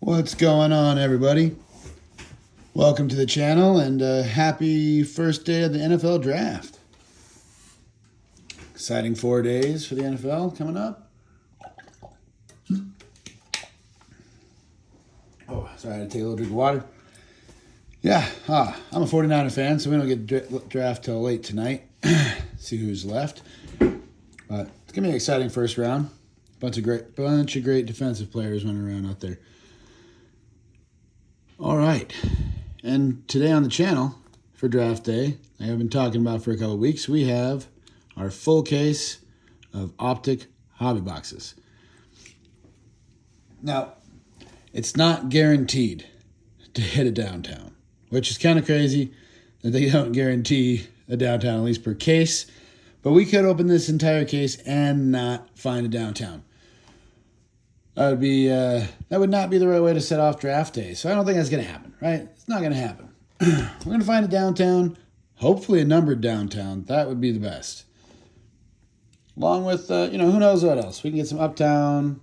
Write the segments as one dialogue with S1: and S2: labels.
S1: What's going on, everybody? Welcome to the channel and happy first day of the NFL draft. Exciting 4 days for the NFL coming up. Oh, sorry, I had to take a little drink of water. Yeah, I'm a 49er fan, so we don't get draft till late tonight. See who's left. But it's gonna be an exciting first round. Bunch of great defensive players running around out there. All right, and today on the channel for draft day, I have been talking about for a couple of weeks, we have our full case of Optic hobby boxes. Now, it's not guaranteed to hit a downtown, which is kind of crazy that they don't guarantee a downtown, at least per case. But we could open this entire case and not find a downtown. That would not be the right way to set off draft day. So I don't think that's going to happen, right? It's not going to happen. We're going to find a downtown, hopefully a numbered downtown. That would be the best. Along with, who knows what else. We can get some uptown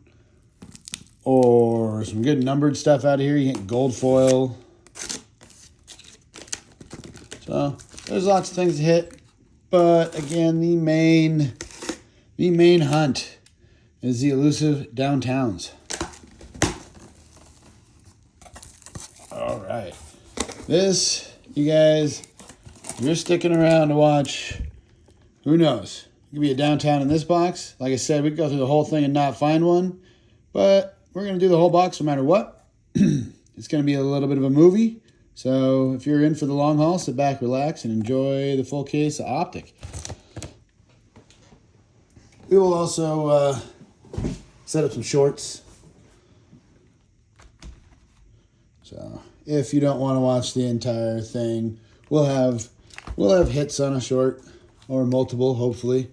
S1: or some good numbered stuff out of here. You get gold foil. So there's lots of things to hit. But again, the main hunt is the elusive downtowns. All right. This, you guys, if you're sticking around to watch, who knows? It could be a downtown in this box. Like I said, we could go through the whole thing and not find one. But we're going to do the whole box no matter what. It's going to be a little bit of a movie. So if you're in for the long haul, sit back, relax, and enjoy the full case of Optic. We will also set up some shorts. So if you don't want to watch the entire thing, we'll have hits on a short or multiple, hopefully.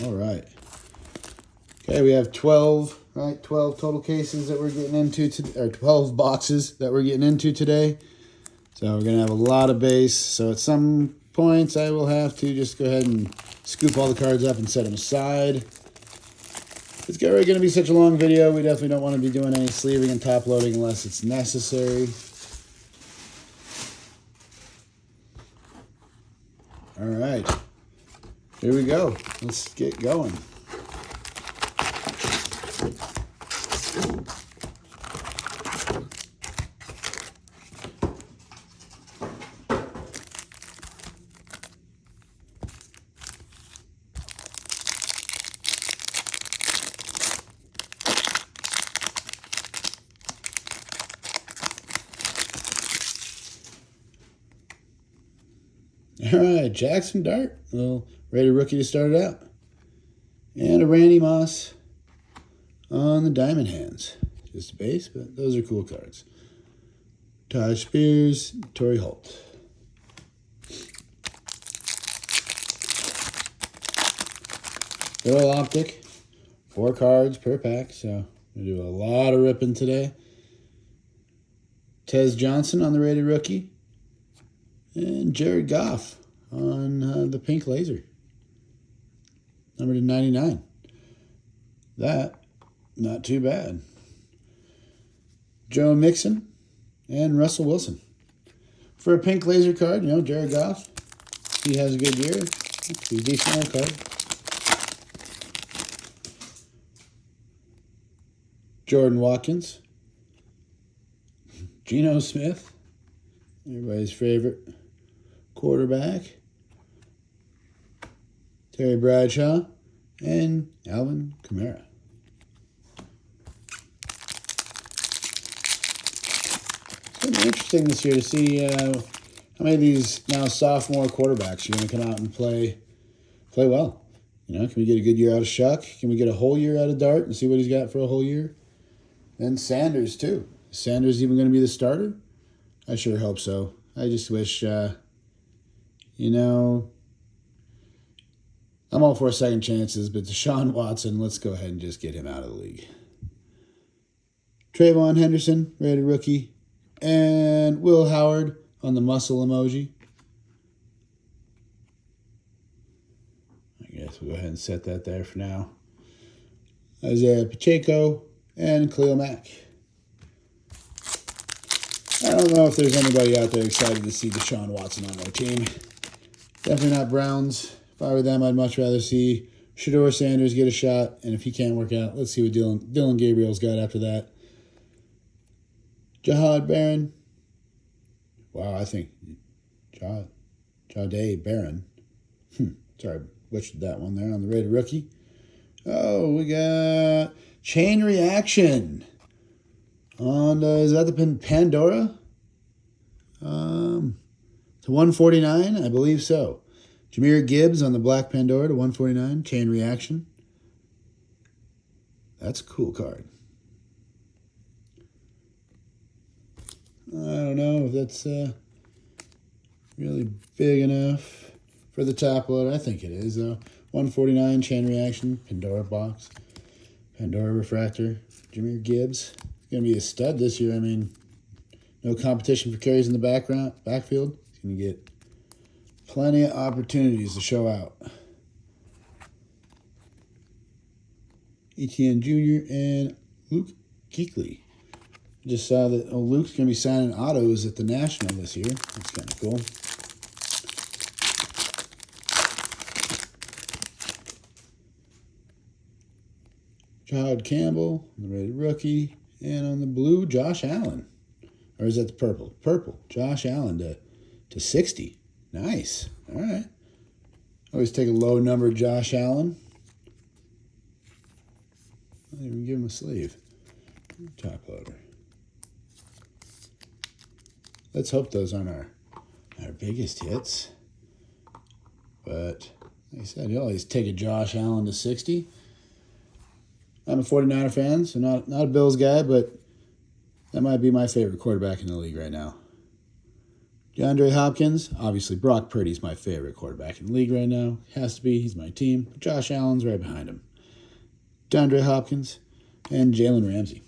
S1: All right. Okay, we have 12 total cases that we're getting into today, or 12 boxes that we're getting into today. So we're going to have a lot of base. So at some points, I will have to just go ahead and scoop all the cards up and set them aside. It's already going to be such a long video. We definitely don't want to be doing any sleeving and top loading unless it's necessary. All right. Here we go. Let's get going. All right, Jackson Dart, little rated rookie to start it out. And a Randy Moss on the diamond hands. Just a base, but those are cool cards. Taj Spears, Torrey Holt. Little Optic, 4 cards per pack, so we do a lot of ripping today. Tez Johnson on the rated rookie. And Jared Goff on the pink laser. Number to 99. That, not too bad. Joe Mixon and Russell Wilson. For a pink laser card, Jared Goff, he has a good year. It's a decent old card. Jordan Watkins. Geno Smith, everybody's favorite quarterback. Terry Bradshaw and Alvin Kamara. It's going to be interesting this year to see how many of these now sophomore quarterbacks are going to come out and play well. Can we get a good year out of Shuck? Can we get a whole year out of Dart and see what he's got for a whole year? And Sanders, too. Is Sanders even going to be the starter? I sure hope so. I just wish, I'm all for second chances, but Deshaun Watson, let's go ahead and just get him out of the league. Trayvon Henderson, rated rookie. And Will Howard on the muscle emoji. guess we'll go ahead and set that there for now. Isaiah Pacheco and Khalil Mack. I don't know if there's anybody out there excited to see Deshaun Watson on their team. Definitely not Browns. If I were them, I'd much rather see Shedeur Sanders get a shot. And if he can't work out, let's see what Dylan Gabriel's got after that. Jahad Barron. Wow, I think Jahdae Barron. Sorry, butchered that one there on the rated rookie. Oh, we got Chain Reaction. On is that the Pandora? To 149, I believe so. Jahmyr Gibbs on the Black Pandora to 149. Chain Reaction. That's a cool card. I don't know if that's really big enough for the top load. I think it is, though. 149, Chain Reaction, Pandora box, Pandora Refractor, Jahmyr Gibbs. Going to be a stud this year. I mean, no competition for carries in the backfield. He's going to get plenty of opportunities to show out. Etienne Jr. and Luke Kuechly. Just saw that Luke's going to be signing autos at the National this year. That's kind of cool. Todd Campbell, the rated rookie. And on the blue, Josh Allen. Or is that the purple? Purple. Josh Allen to 60. Nice. All right. Always take a low number, Josh Allen. I'll even give him a sleeve. Top loader. Let's hope those aren't our biggest hits. But like I said, you always take a Josh Allen to 60. I'm a 49er fan, so not a Bills guy, but that might be my favorite quarterback in the league right now. DeAndre Hopkins, obviously Brock Purdy's my favorite quarterback in the league right now. Has to be, he's my team. But Josh Allen's right behind him. DeAndre Hopkins and Jalen Ramsey.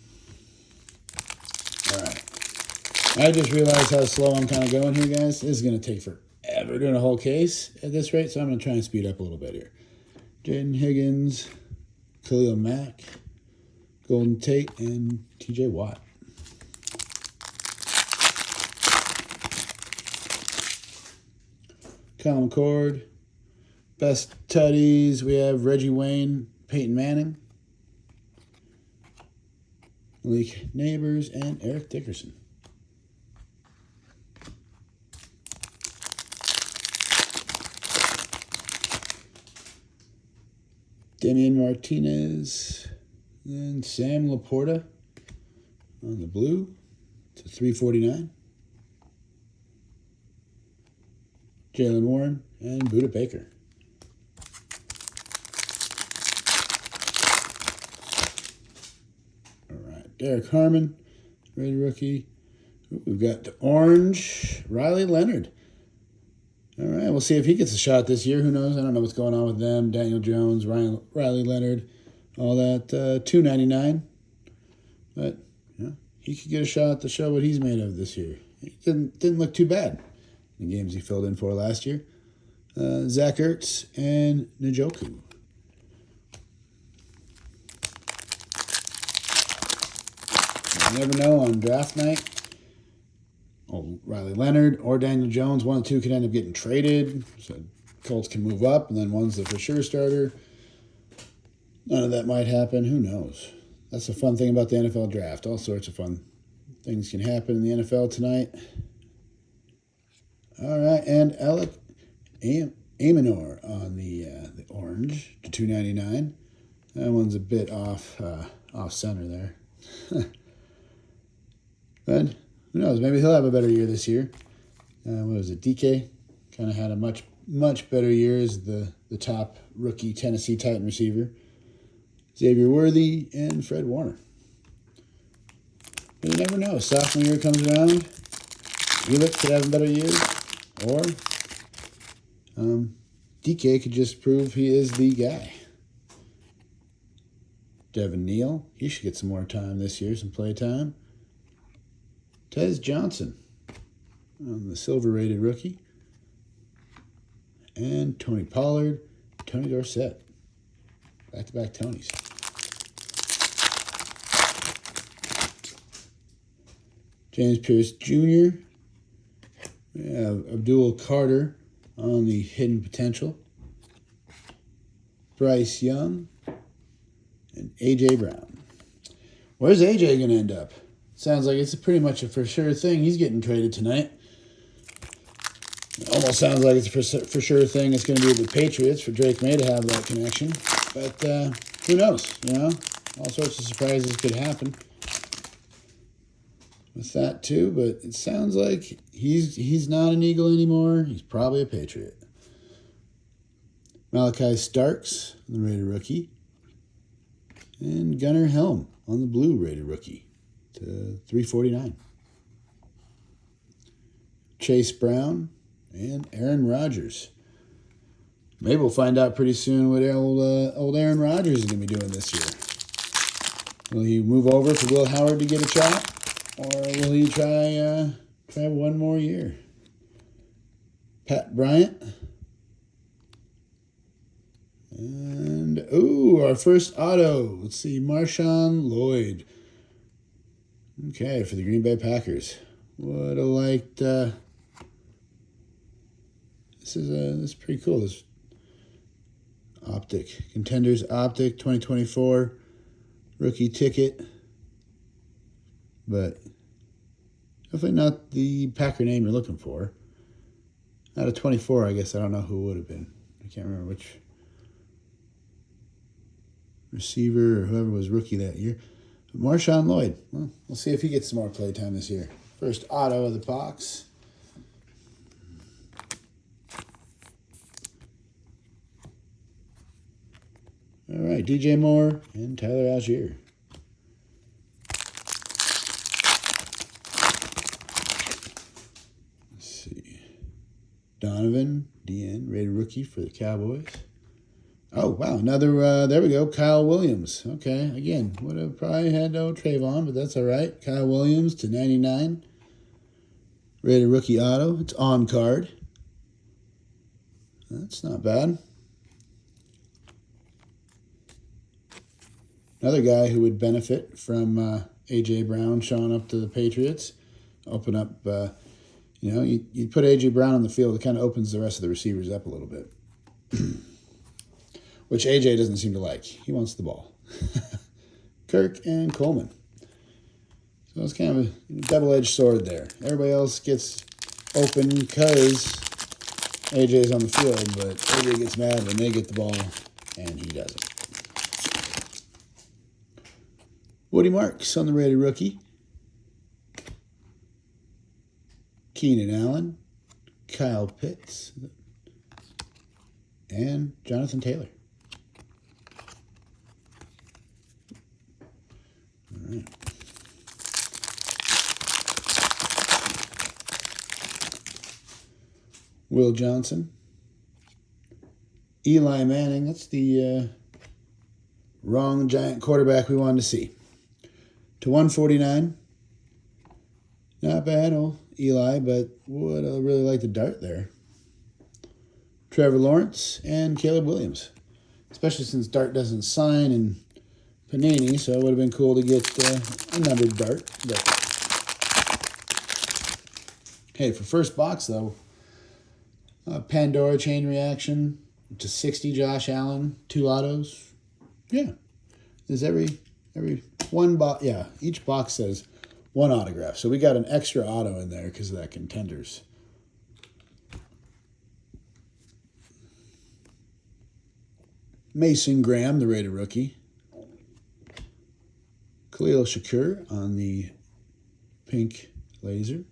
S1: All right. I just realized how slow I'm kind of going here, guys. This is going to take forever doing a whole case at this rate, so I'm going to try and speed up a little bit here. Jaden Higgins, Khalil Mack, Golden Tate, and TJ Watt. Colin Cord. Best tutties, we have Reggie Wayne, Peyton Manning, Malik Neighbors, and Eric Dickerson. Damian Martinez and Sam Laporta on the blue to 349. Jalen Warren and Budda Baker. All right, Derek Harmon, rated rookie. We've got the orange Riley Leonard. All right, we'll see if he gets a shot this year. Who knows? I don't know what's going on with them. Daniel Jones, Riley Leonard, all that. $2.99. But yeah, he could get a shot to show what he's made of this year. He didn't look too bad in the games he filled in for last year. Zach Ertz and Njoku. You never know on draft night. Riley Leonard or Daniel Jones, one of the two could end up getting traded. So Colts can move up, and then one's the for sure starter. None of that might happen. Who knows? That's the fun thing about the NFL draft. All sorts of fun things can happen in the NFL tonight. All right, and Alec Aminor on the orange to $2.99. That one's a bit off center there. But who knows? Maybe he'll have a better year this year. What was it? DK kind of had a much better year as the top rookie Tennessee Titan receiver. Xavier Worthy and Fred Warner. But you never know. Sophomore year comes around. Elliott could have a better year. Or DK could just prove he is the guy. Devin Neal. He should get some more time this year, some play time. Tez Johnson on the silver-rated rookie. And Tony Pollard Tony Dorsett. Back-to-back Tonys. James Pierce Jr. We have Abdul Carter on the hidden potential. Bryce Young. And A.J. Brown. Where's A.J. going to end up? Sounds like it's pretty much a for sure thing. He's getting traded tonight. It almost sounds like it's a for sure thing. It's going to be the Patriots for Drake May to have that connection. But who knows, you know? All sorts of surprises could happen with that too. But it sounds like he's not an Eagle anymore. He's probably a Patriot. Malachi Starks, the Raider rookie. And Gunnar Helm on the blue Raider rookie to 349. Chase Brown and Aaron Rodgers. Maybe we'll find out pretty soon what old Aaron Rodgers is going to be doing this year. Will he move over for Will Howard to get a shot? Or will he try one more year? Pat Bryant. And, our first auto. Let's see, Marshawn Lloyd. Okay, for the Green Bay Packers. Would have liked... This is pretty cool. This Optic. Contenders Optic 2024. Rookie ticket. But definitely not the Packer name you're looking for. Out of 24, I guess. I don't know who it would have been. I can't remember which receiver or whoever was rookie that year. But Marshawn Lloyd. Well, we'll see if he gets some more play time this year. First auto of the box. All right, DJ Moore and Tyler Algier. Let's see. Donovan, DN, rated rookie for the Cowboys. Oh, wow, another, there we go, Kyle Williams. Okay, again, would have probably had no Trayvon, but that's all right. Kyle Williams to 99. Rated rookie auto. It's on card. That's not bad. Another guy who would benefit from A.J. Brown showing up to the Patriots. Open up, you put A.J. Brown on the field, it kind of opens the rest of the receivers up a little bit. Which A.J. doesn't seem to like. He wants the ball. Kirk and Coleman. So it's kind of a double-edged sword there. Everybody else gets open because A.J.'s on the field, but A.J. gets mad when they get the ball, and he doesn't. Woody Marks on the rated rookie. Keenan Allen, Kyle Pitts, and Jonathan Taylor. All right. Will Johnson. Eli Manning. That's the wrong giant quarterback we wanted to see. To 149. Not bad, old Eli, but would really like the dart there. Trevor Lawrence and Caleb Williams. Especially since dart doesn't sign in Panini, so it would have been cool to get a numbered dart. But hey, for first box, though, Pandora chain reaction to 60 Josh Allen, 2 autos. Yeah. There's every one box, yeah, each box says 1 autograph. So we got an extra auto in there because of that Contenders. Mason Graham, the rated rookie. Khalil Shakur on the pink laser.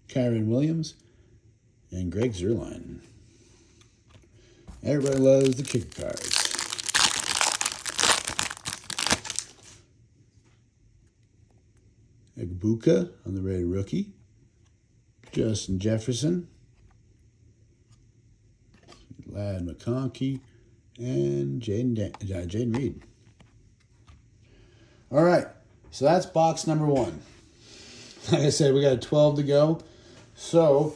S1: Kyron Williams and Greg Zuerlein. Everybody loves the kicker cards. Egbuka on the rated rookie. Justin Jefferson. Lad McConkey. And Jaden Reed. All right. So that's box number 1. Like I said, we got 12 to go. So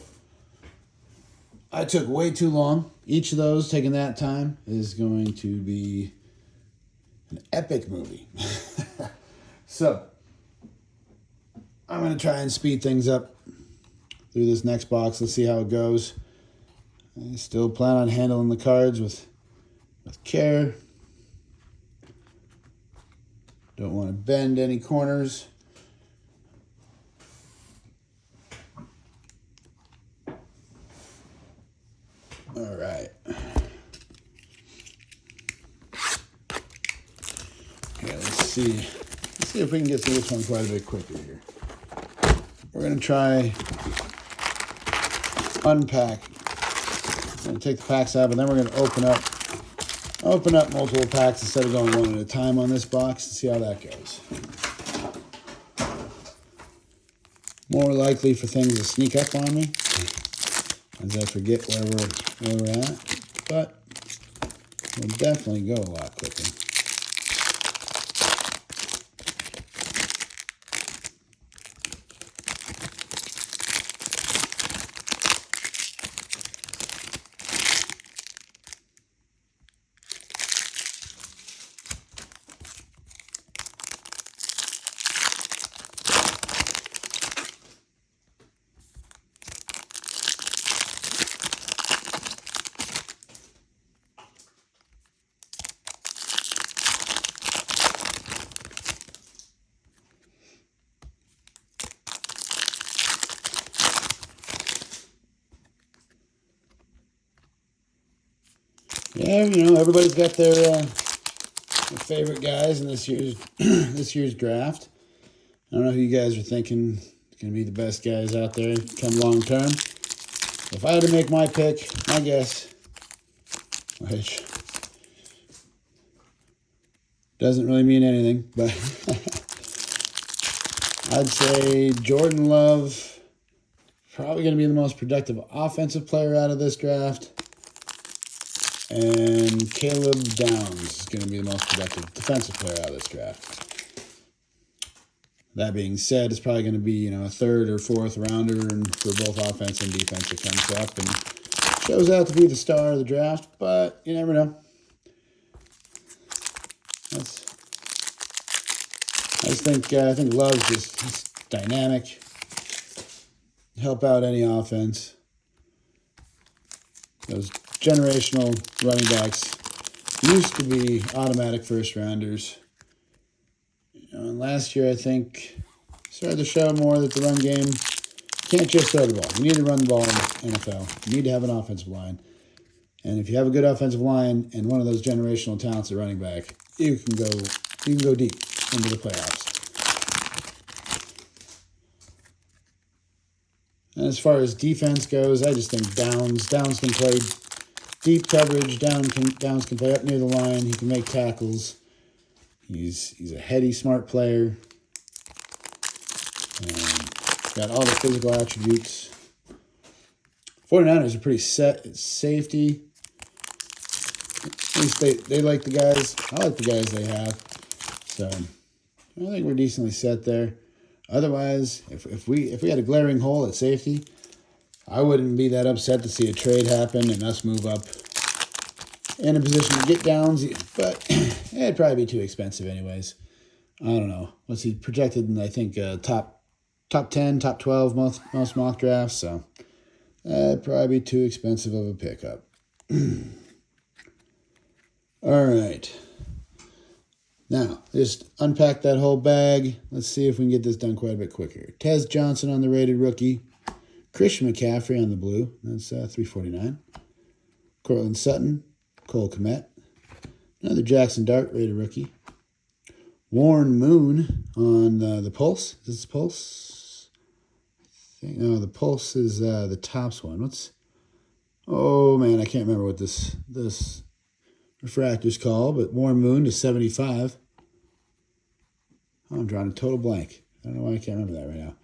S1: I took way too long. Each of those, taking that time, is going to be an epic movie. So, I'm going to try and speed things up through this next box. Let's see how it goes. I still plan on handling the cards with care. Don't want to bend any corners. All right. Okay, let's see. Let's see if we can get through this one quite a bit quicker here. We're going to try unpack. We're going to take the packs out, and then we're going to open up multiple packs instead of going one at a time on this box and see how that goes. More likely for things to sneak up on me as I forget where we're at, but we'll definitely go a lot quicker. Yeah, everybody's got their favorite guys in this year's this year's draft. I don't know who you guys are thinking is going to be the best guys out there come long term. If I had to make my pick, my guess, which doesn't really mean anything, but I'd say Jordan Love, probably going to be the most productive offensive player out of this draft. And Caleb Downs is going to be the most productive defensive player out of this draft. That being said, it's probably going to be a third or fourth rounder and for both offense and defense that comes up and shows out to be the star of the draft, but you never know. I think Love's just dynamic. Help out any offense. Those generational running backs used to be automatic first rounders. And last year, I think, started to show more that the run game can't just throw the ball. You need to run the ball in the NFL. You need to have an offensive line. And if you have a good offensive line and one of those generational talents at running back, you can go deep into the playoffs. And as far as defense goes, I just think Downs can play deep coverage. Downs can play up near the line. He can make tackles. He's a heady, smart player. Got all the physical attributes. 49ers are pretty set at safety. At least they like the guys. I like the guys they have. So I think we're decently set there. Otherwise, if we had a glaring hole at safety, I wouldn't be that upset to see a trade happen and us move up in a position to get Downs, but it'd probably be too expensive anyways. I don't know. What's he projected in, I think, top 10, top 12 most mock drafts, so that'd probably be too expensive of a pickup. All right. Now, just unpack that whole bag. Let's see if we can get this done quite a bit quicker. Tez Johnson on the rated rookie. Christian McCaffrey on the blue. That's $349. Cortland Sutton. Cole Kmet. Another Jackson Dart rated rookie. Warren Moon on the Pulse. Is this the Pulse? No, the Pulse is the Topps one. Oh, man, I can't remember what this refractor's called, but Warren Moon to 75. Oh, I'm drawing a total blank. I don't know why I can't remember that right now.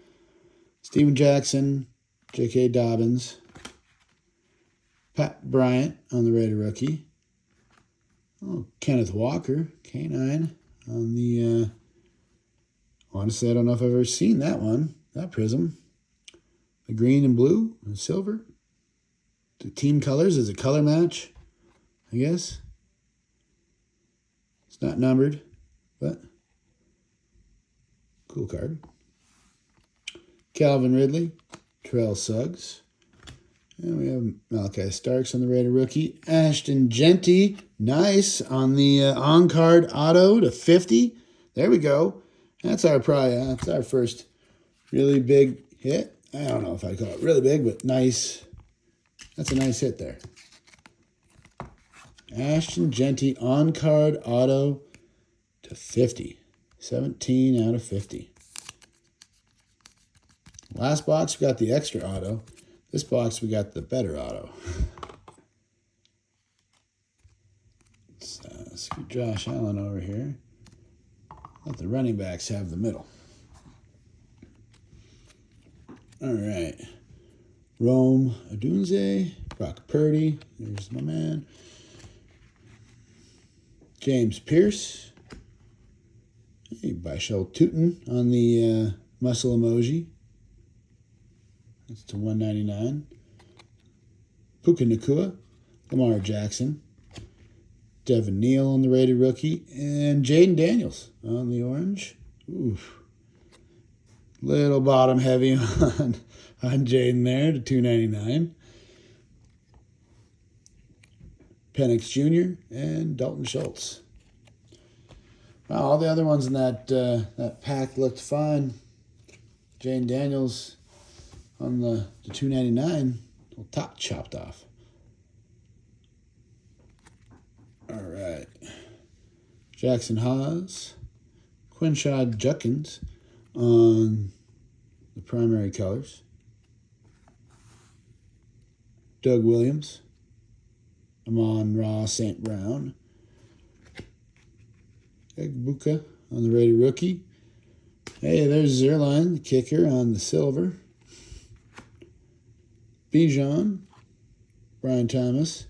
S1: Steven Jackson, J.K. Dobbins, Pat Bryant on the rated rookie. Oh, Kenneth Walker, K9 on the, honestly, I don't know if I've ever seen that one, that prism. The green and blue and silver. The team colors is a color match, I guess. It's not numbered, but cool card. Calvin Ridley, Terrell Suggs. And we have Malachi Starks on the Raider rookie. Ashton Genty, nice, on the on-card auto to 50. There we go. That's our first really big hit. I don't know if I'd call it really big, but nice. That's a nice hit there. Ashton Genty on-card auto to 50. 17 out of 50. Last box, we got the extra auto. This box, we got the better auto. Let's scoot Josh Allen over here. Let the running backs have the middle. All right. Rome Odunze, Brock Purdy. There's my man. James Pierce. Hey, Bishel Tootin on the muscle emoji. That's to 199. Puka Nacua, Lamar Jackson, Devin Neal on the rated rookie, and Jaden Daniels on the orange. Oof. Little bottom heavy on Jaden there to 299. Penix Jr. and Dalton Schultz. Wow, all the other ones in that pack looked fine. Jaden Daniels on the 299, little top chopped off. All right. Jackson Haas, Quinshad Judkins on the primary colors. Doug Williams, Amon-Ra St. Brown. Egbuka on the rated rookie. Hey, there's Zerline, the kicker, on the silver. Bijan, Brian Thomas,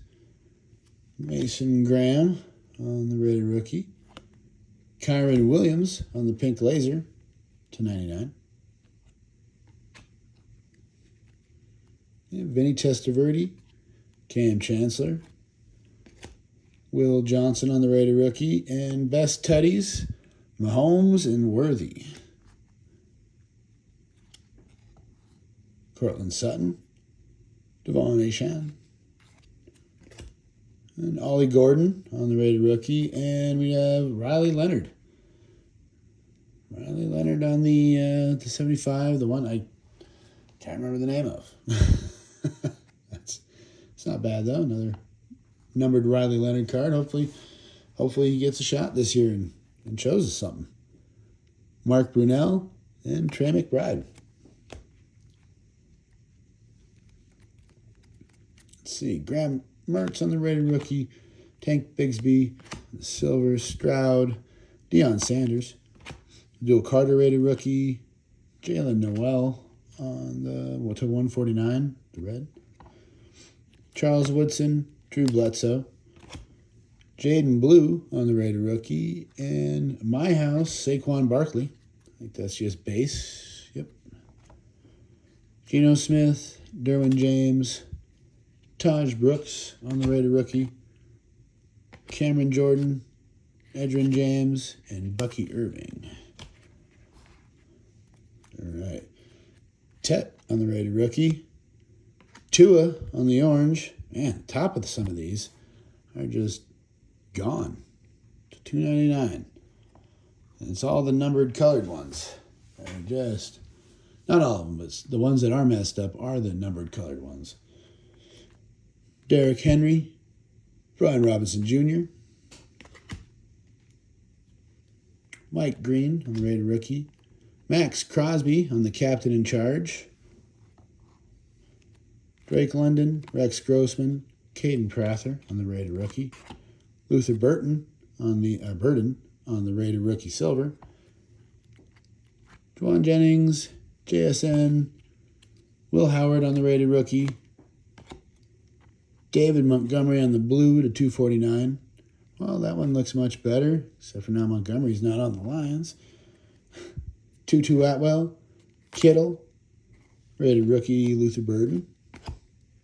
S1: Mason Graham on the rated rookie. Kyron Williams on the pink laser to 99. And Vinny Testaverde, Cam Chancellor, Will Johnson on the rated rookie, and best tutties, Mahomes and Worthy. Cortland Sutton, Devon Achane, and Ollie Gordon on the rated rookie, and we have Riley Leonard. Riley Leonard on the 75, the one I can't remember the name of. It's not bad though. Another numbered Riley Leonard card. Hopefully he gets a shot this year and shows us something. Mark Brunell and Trey McBride. Let's see, Graham Mertz on the rated rookie, Tank Bigsby, the silver, Stroud, Deion Sanders, Dual Carter rated rookie, Jalen Noel on the to 149, the red, Charles Woodson, Drew Bledsoe, Jaden Blue on the rated rookie, and my house, Saquon Barkley. I think that's just base. Yep. Geno Smith, Derwin James, Taj Brooks on the rated rookie, Cameron Jordan, Edgerrin James, and Bucky Irving. All right. Tet on the rated rookie, Tua on the orange. Man, top of some of these are just gone to $2.99. And it's all the numbered colored ones. They're just, not all of them, but the ones that are messed up are the numbered colored ones. Derrick Henry, Brian Robinson Jr., Mike Green on the rated rookie, Max Crosby on the captain in charge, Drake London, Rex Grossman, Caden Prather on the rated rookie, Luther Burton on the rated rookie silver, Juwan Jennings, JSN, Will Howard on the rated rookie, David Montgomery on the blue to 249. Well, that one looks much better, except for now Montgomery's not on the Lions. Tutu Atwell, Kittle, rated rookie Luther Burden,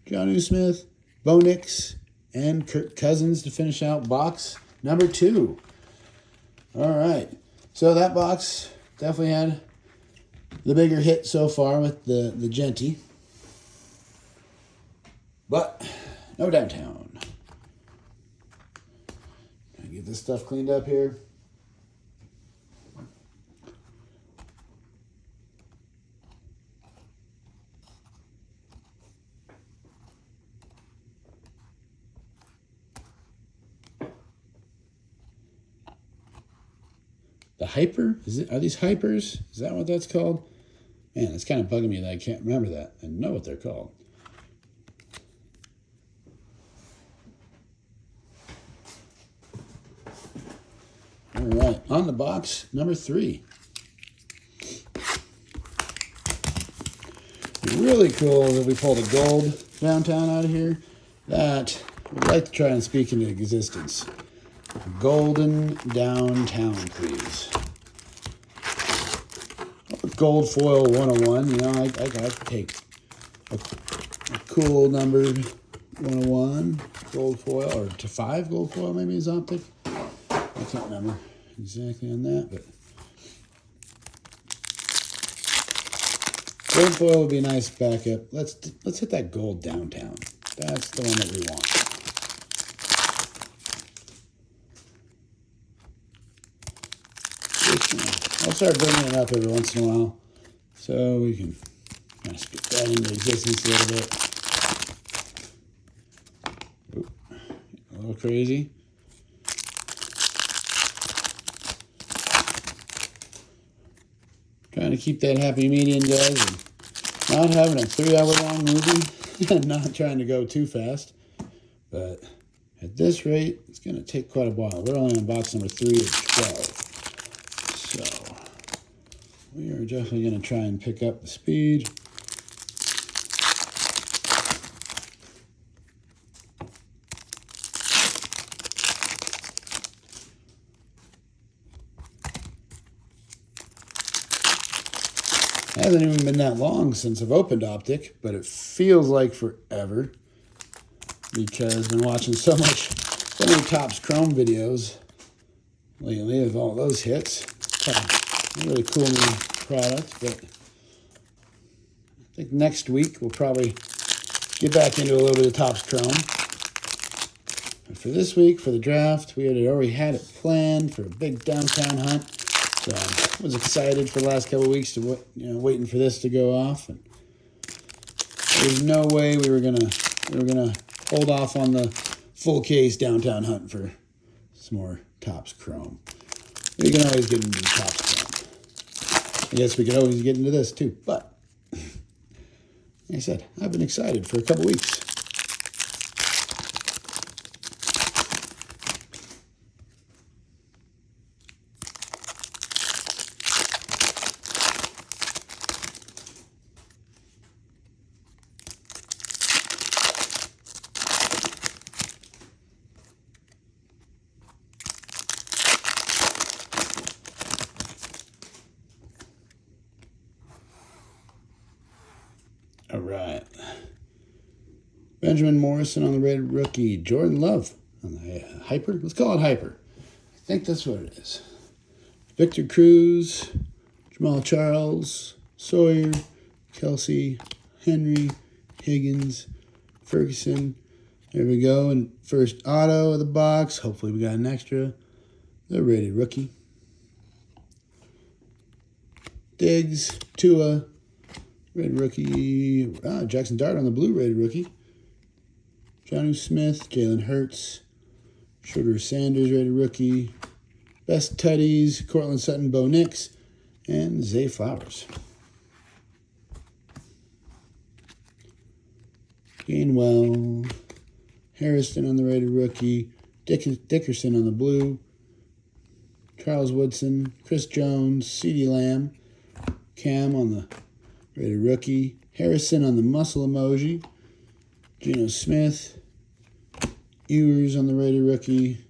S1: Jonnu Smith, Bo Nix, and Kirk Cousins to finish out box number 2. All right. So that box definitely had the bigger hit so far with the Genty. But no downtown. Get this stuff cleaned up here. The hyper? Are these hypers? Is that what that's called? Man, it's kind of bugging me that I can't remember that and know what they're called. All right, on the box, number 3. Really cool that we pulled a gold downtown out of here. That I'd like to try and speak into existence. Golden downtown, please. Gold foil 101. You know, I could take a cool numbered 101 gold foil, or to 5 gold foil maybe is Optic. I can't remember exactly on that, but gold foil would be a nice backup. Let's hit that gold downtown. That's the one that we want. I'll start bringing it up every once in a while so we can kind of speak that into existence a little bit. Oop, a little crazy. Trying to keep that happy median, guys, and not having a 3-hour-long movie and not trying to go too fast. But at this rate, it's going to take quite a while. We're only on box number 3 of 12. So we are definitely going to try and pick up the speed. It hasn't even been that long since I've opened Optic, but it feels like forever because I've been watching so many Topps Chrome videos lately with all those hits. A really cool new product, but I think next week we'll probably get back into a little bit of Topps Chrome. But for this week, for the draft, we had already had it planned for a big downtown hunt. So I was excited for the last couple of weeks to waiting for this to go off, and there's no way we were gonna hold off on the full case downtown hunt for some more Topps Chrome. We can always get into Topps Chrome. I guess we could always get into this too, but like I said, I've been excited for a couple weeks. All right. Benjamin Morrison on the red rookie. Jordan Love on the hyper. Let's call it hyper. I think that's what it is. Victor Cruz, Jamal Charles, Sawyer, Kelsey, Henry, Higgins, Ferguson. There we go. And first auto of the box. Hopefully we got an extra. The rated rookie. Diggs, Tua, red rookie. Jackson Dart on the blue rated rookie. Jonnu Smith, Jalen Hurts, Shorter Sanders rated rookie. Best Tutties, Cortland Sutton, Bo Nix, and Zay Flowers. Gainwell, Harrison on the rated rookie. Dickerson on the blue. Charles Woodson, Chris Jones, CeeDee Lamb, Cam on the rated rookie. Harrison on the muscle emoji. Geno Smith. Ewers on the rated rookie.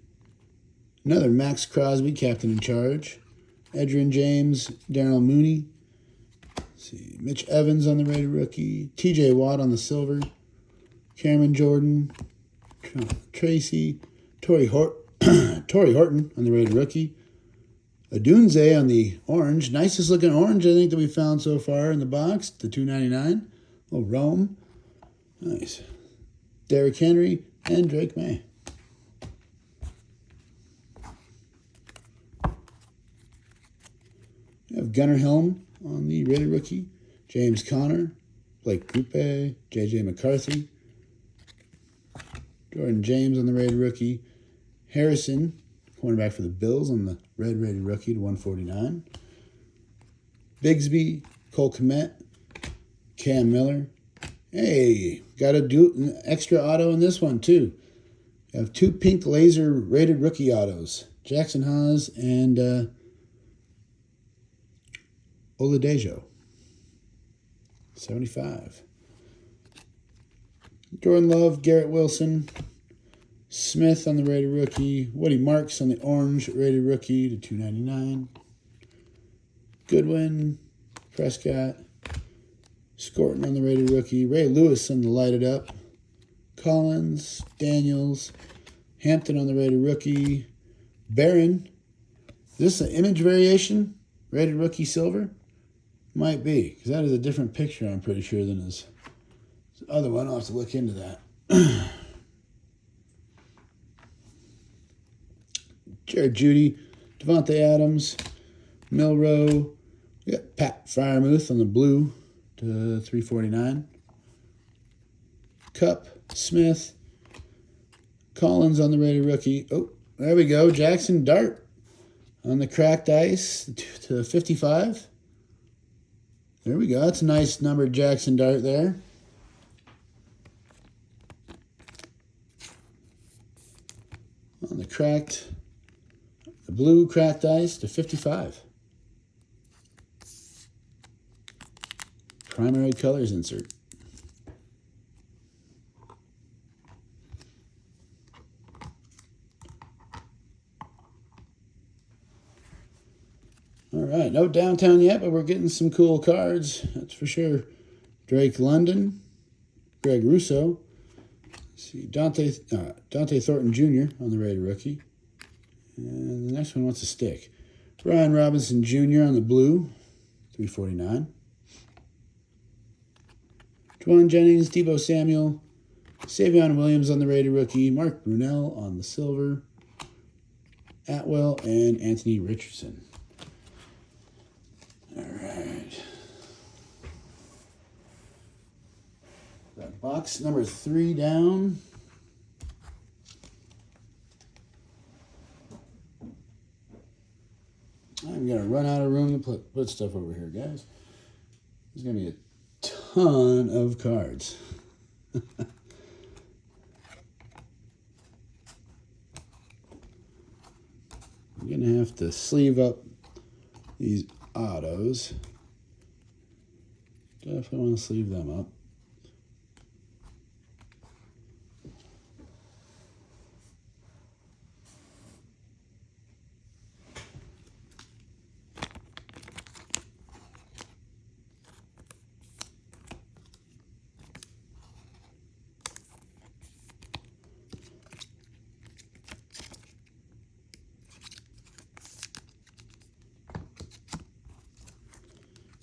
S1: Another Max Crosby, captain in charge. Edgerrin James, Darnell Mooney. Let's see, Mitch Evans on the rated rookie. TJ Watt on the silver. Cameron Jordan, Tracy, Torrey Horton on the rated rookie. Adunze on the orange. Nicest looking orange, I think, that we found so far in the box. The $2.99. Oh, Rome. Nice. Derrick Henry and Drake May. We have Gunnar Helm on the rated rookie. James Conner, Blake Coupe, J.J. McCarthy. Jordan James on the rated rookie. Harrison, cornerback for the Bills on the red rated rookie to 149. Bigsby, Cole Kmet, Cam Miller. Hey, got to do an extra auto in this one too. We have 2 pink laser rated rookie autos. Jackson Haas and Oladejo. 75. Jordan Love, Garrett Wilson, Smith on the rated rookie, Woody Marks on the orange rated rookie to $2.99. Goodwin, Prescott, Scorton on the rated rookie, Ray Lewis on the lighted up, Collins, Daniels, Hampton on the rated rookie, Barron. Is this an image variation? Rated rookie silver? Might be, because that is a different picture, I'm pretty sure, than his other one. I'll have to look into that. Jared Judy, Devontae Adams, Milrow. We got Pat Fryermuth on the blue to $3.49. Cup, Smith, Collins on the rated rookie. Oh, there we go. Jackson Dart on the cracked ice to 55. There we go. That's a nice numbered Jackson Dart there. On the blue cracked ice to 55. Primary colors insert. All right, no downtown yet, but we're getting some cool cards, that's for sure. Drake London, Greg Russo. Let's see, Dante Thornton Jr. on the rated rookie. And the next one wants to stick. Brian Robinson Jr. on the blue, $3.49. Juwan Jennings, Deebo Samuel, Savion Williams on the rated rookie, Mark Brunell on the silver, Atwell, and Anthony Richardson. All right. Got box number 3 down. I'm going to run out of room to put stuff over here, guys. There's going to be a ton of cards. I'm going to have to sleeve up these autos. Definitely want to sleeve them up.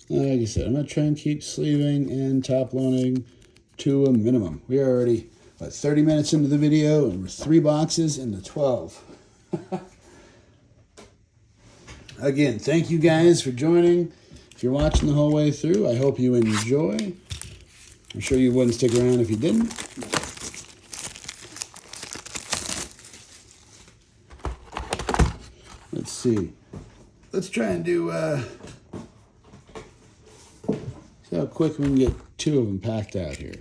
S1: Like I said, I'm going to try and keep sleeving and top loading to a minimum. We are already, 30 minutes into the video, and we're 3 boxes into 12. Again, thank you guys for joining. If you're watching the whole way through, I hope you enjoy. I'm sure you wouldn't stick around if you didn't. Let's see. Let's try and do... see how quick we can get 2 of them packed out here.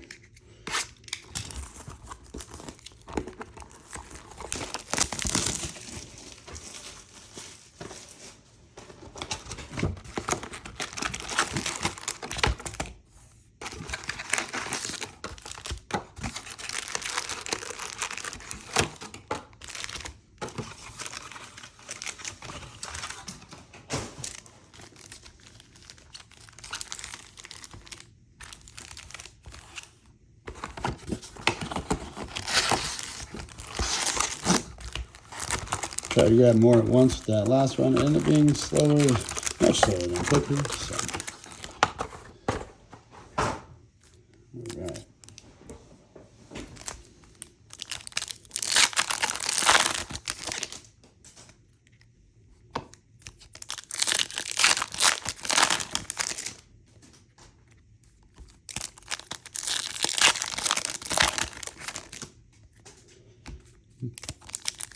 S1: Tried to grab more at once with that last one. It ended up being slower, much slower than quicker. So, all right.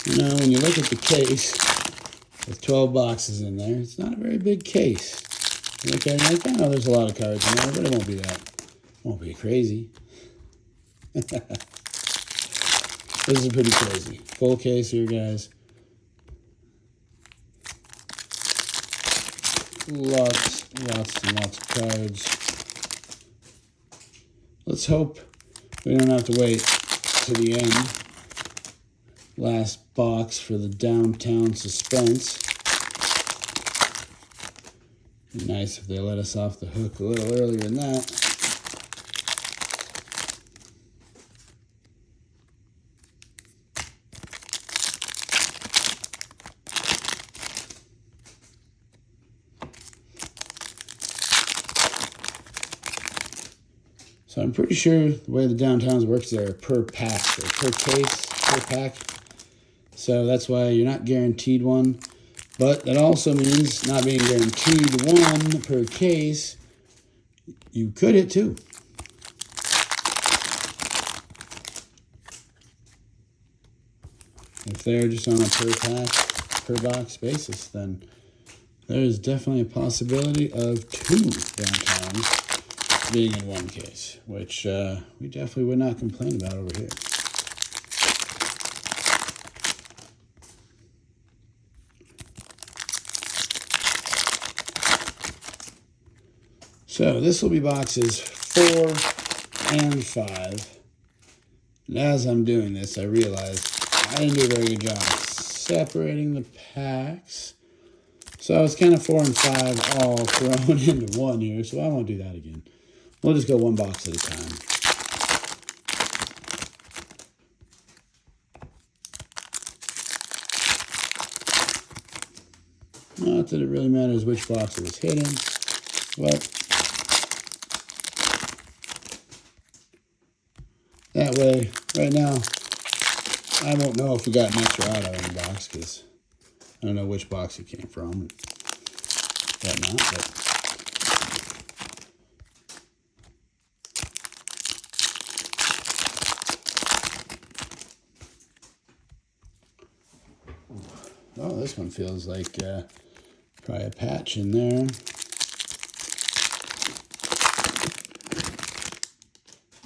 S1: You know, when you look at the case with 12 boxes in there, it's not a very big case. Okay, like, I know there's a lot of cards in there, but it won't be that. Won't be crazy. This is pretty crazy. Full case here, guys. Lots and lots of cards. Let's hope we don't have to wait to the end. Last box for the downtown suspense. Be nice if they let us off the hook a little earlier than that. So I'm pretty sure the way the downtowns works, they're per pack, or per case, per pack. So that's why you're not guaranteed one. But that also means not being guaranteed one per case, you could hit two. If they're just on a per pack, per box basis, then there is definitely a possibility of two downtowns being in one case, which we definitely would not complain about over here. So this will be boxes 4 and 5. And as I'm doing this, I realized I didn't do a very good job separating the packs. So it's kind of 4 and 5 all thrown into one here, so I won't do that again. We'll just go one box at a time. Not that it really matters which box it was hit in, but that way, right now, I won't know if we got an extra auto in the box because I don't know which box it came from and whatnot. But oh, this one feels like probably a patch in there.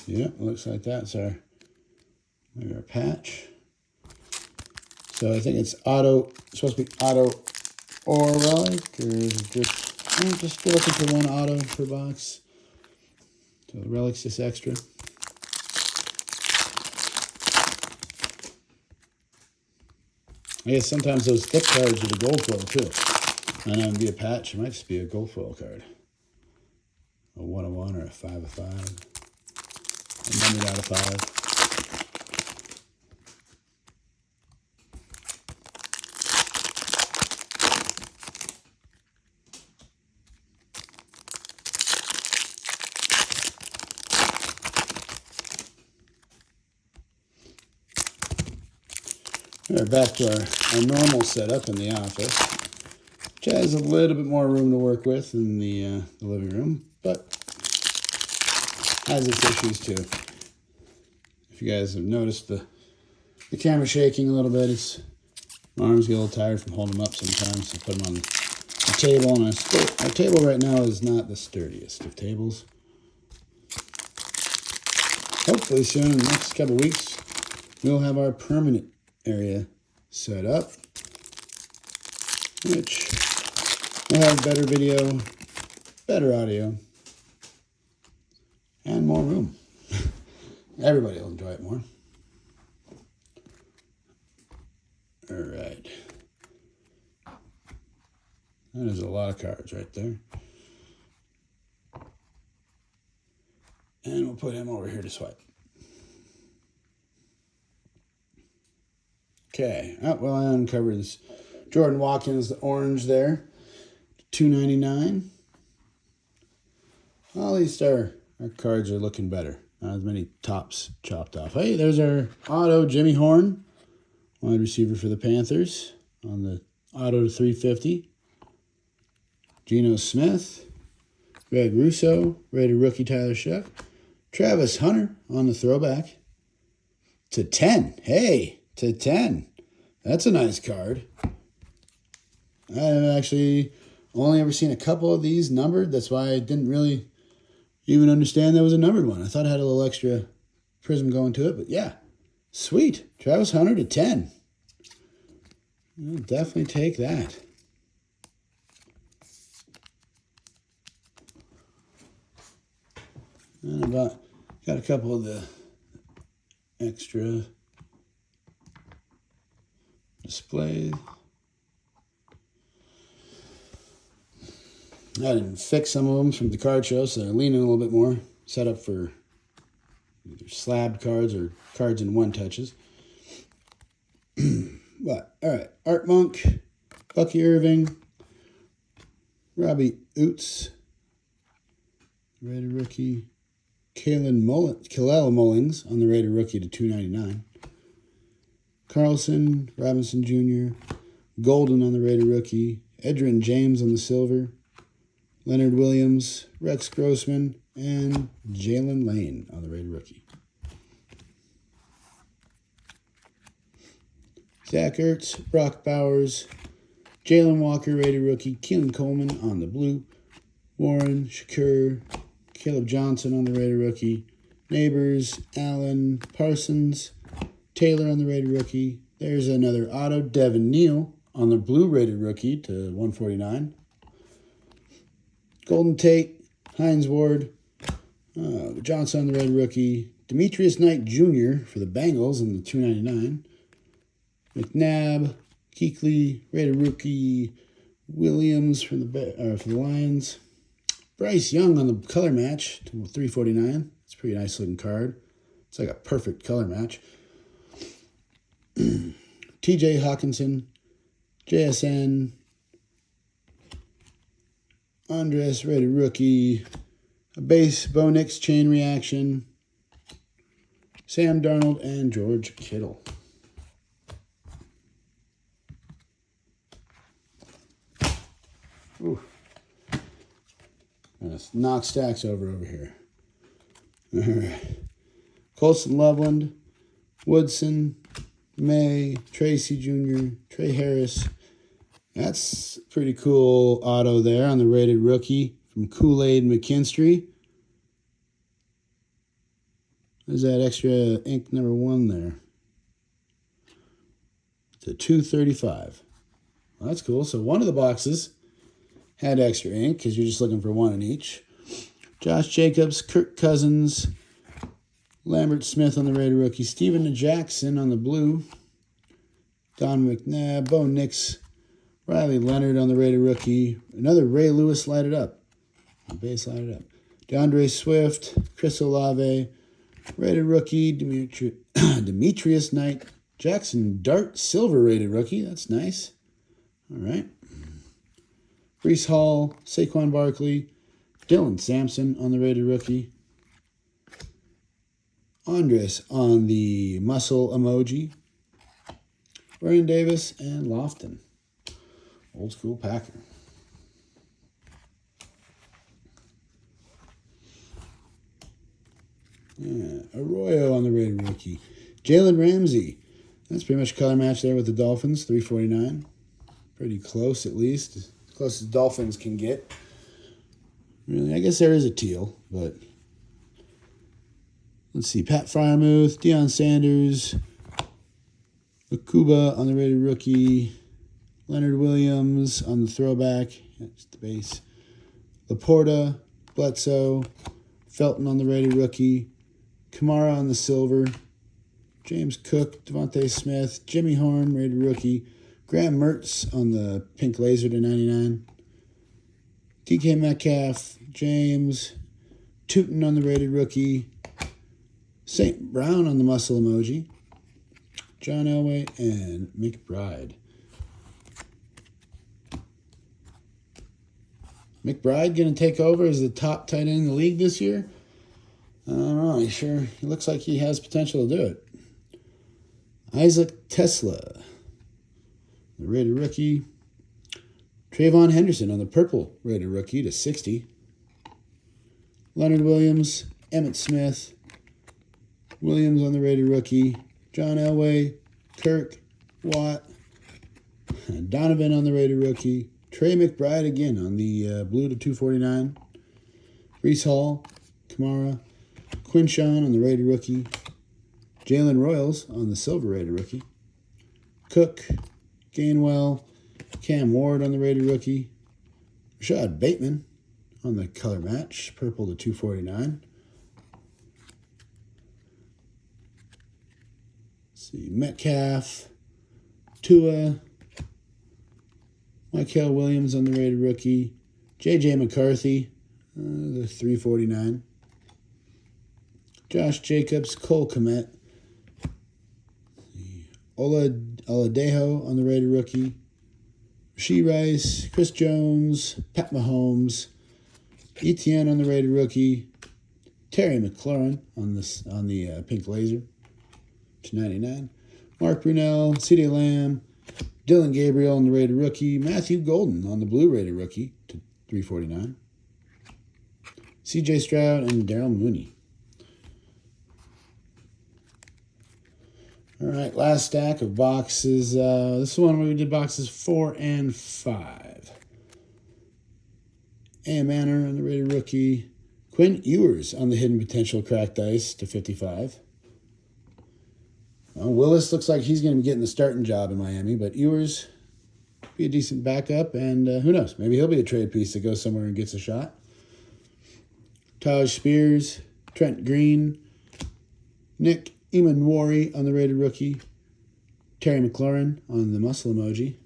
S1: Yeah, looks like that's our patch. So I think it's auto, it's supposed to be auto or relic, or just looking for one auto per box. So the relic's just extra. I guess sometimes those thick cards are the gold foil too. Might not even be a patch, it might just be a gold foil card. A 1 of 1 or a 5 of 5. A numbered out of 5. We're back to our normal setup in the office, which has a little bit more room to work with in the living room, but has its issues too. If you guys have noticed the camera shaking a little bit, my arms get a little tired from holding them up sometimes. So put them on the table, and our table right now is not the sturdiest of tables. Hopefully soon, in the next couple weeks, we'll have our permanent area set up, which will have better video, better audio, and more room. Everybody will enjoy it more. All right. That is a lot of cards right there. And we'll put him over here to swipe. Okay. Oh, well, I uncovered this. Jordan Watkins, the orange there. $2.99. Well, at least our cards are looking better. Not as many tops chopped off. Hey, there's our auto, Jimmy Horn, wide receiver for the Panthers on the auto to 350. Geno Smith, Greg Russo, rated rookie Tyler Shuck. Travis Hunter on the throwback to 10. Hey, to 10. That's a nice card. I've actually only ever seen a couple of these numbered. That's why I didn't really even understand that was a numbered one. I thought it had a little extra prism going to it, but yeah. Sweet. Travis Hunter to 10. I'll definitely take that. And got a couple of the extra displays. I didn't fix some of them from the card show, so they're leaning a little bit more. Set up for either slabbed cards or cards in one touches. But, all right. Art Monk, Bucky Irving, Robbie Oots, rated rookie, Kalel Mullings on the rated rookie to $2.99. Carlson, Robinson Jr., Golden on the rated rookie, Edgerrin James on the silver, Leonard Williams, Rex Grossman, and Jalen Lane on the rated rookie. Zach Ertz, Brock Bowers, Jalen Walker, rated rookie, Keelan Coleman on the blue, Warren, Shakur, Caleb Johnson on the rated rookie, Neighbors, Allen, Parsons, Taylor on the rated rookie. There's another auto, Devin Neal on the blue rated rookie to $149. Golden Tate, Hines Ward, Johnson on the red rookie, Demetrius Knight Jr. for the Bengals in the $2.99. McNabb, Kuechly, rated rookie, Williams for the Lions. Bryce Young on the color match to $3.49. It's a pretty nice looking card. It's like a perfect color match. TJ Hawkinson, JSN, Andres, rated rookie, a base Bo Nix chain reaction, Sam Darnold, and George Kittle. Ooh. Let's knock stacks over here. All right. Colson Loveland, Woodson, May, Tracy Jr., Trey Harris. That's pretty cool auto there on the rated rookie from Kool-Aid McKinstry. There's that extra ink number 1 there. It's a $2.35. Well, that's cool. So one of the boxes had extra ink because you're just looking for one in each. Josh Jacobs, Kirk Cousins, Lambert Smith on the rated rookie, Steven Jackson on the blue, Don McNabb, Bo Nix, Riley Leonard on the rated rookie, another Ray Lewis lighted up, base lighted up, DeAndre Swift, Chris Olave, rated rookie, Demetrius Knight, Jackson Dart, silver rated rookie, that's nice. All right. Breece Hall, Saquon Barkley, Dylan Sampson on the rated rookie, Andres on the muscle emoji, Vernon Davis, and Lofton. Old school Packer. Yeah, Arroyo on the rated rookie. Jalen Ramsey. That's pretty much a color match there with the Dolphins, $3.49. Pretty close at least. As close as Dolphins can get. Really, I guess there is a teal, but let's see. Pat Freiermuth, Deion Sanders, Akuba on the rated rookie, Leonard Williams on the throwback. That's the base. Laporta, Bledsoe, Felton on the rated rookie, Kamara on the silver, James Cook, Devontae Smith, Jimmy Horn, rated rookie, Graham Mertz on the pink laser to $99, DK Metcalf, James, Tootin on the rated rookie, St. Brown on the muscle emoji, John Elway, and McBride. McBride going to take over as the top tight end in the league this year? I don't know. He looks like he has potential to do it. Isaac Tesla, the rated rookie. Trayvon Henderson on the purple rated rookie to 60. Leonard Williams, Emmitt Smith, Williams on the rated rookie. John Elway, Kirk, Watt, Donovan on the rated rookie. Trey McBride again on the blue to 249. Brees Hall, Kamara, Quinshawn on the rated rookie. Jalen Royals on the silver rated rookie. Cook, Gainwell, Cam Ward on the rated rookie. Rashad Bateman on the color match, purple to 249. Let's see, Metcalf, Tua, Michael Williams on the rated rookie. J.J. McCarthy, the 349. Josh Jacobs, Cole Kmet. Oladejo on the rated rookie. Rasheed Rice, Chris Jones, Pat Mahomes, Etienne on the rated rookie. Terry McLaurin on the pink laser, 299. Mark Brunell, CeeDee Lamb, Dylan Gabriel on the rated rookie. Matthew Golden on the blue rated rookie to 349. C.J. Stroud and Darryl Mooney. All right, last stack of boxes. This is one where we did boxes 4 and 5. A.M. Manor on the rated rookie. Quinn Ewers on the hidden potential cracked ice to 55. Well, Willis looks like he's going to be getting the starting job in Miami, but Ewers be a decent backup, and who knows? Maybe he'll be a trade piece that goes somewhere and gets a shot. Taj Spears, Trent Green, Nick Emanwari on the rated rookie, Terry McLaurin on the muscle emoji,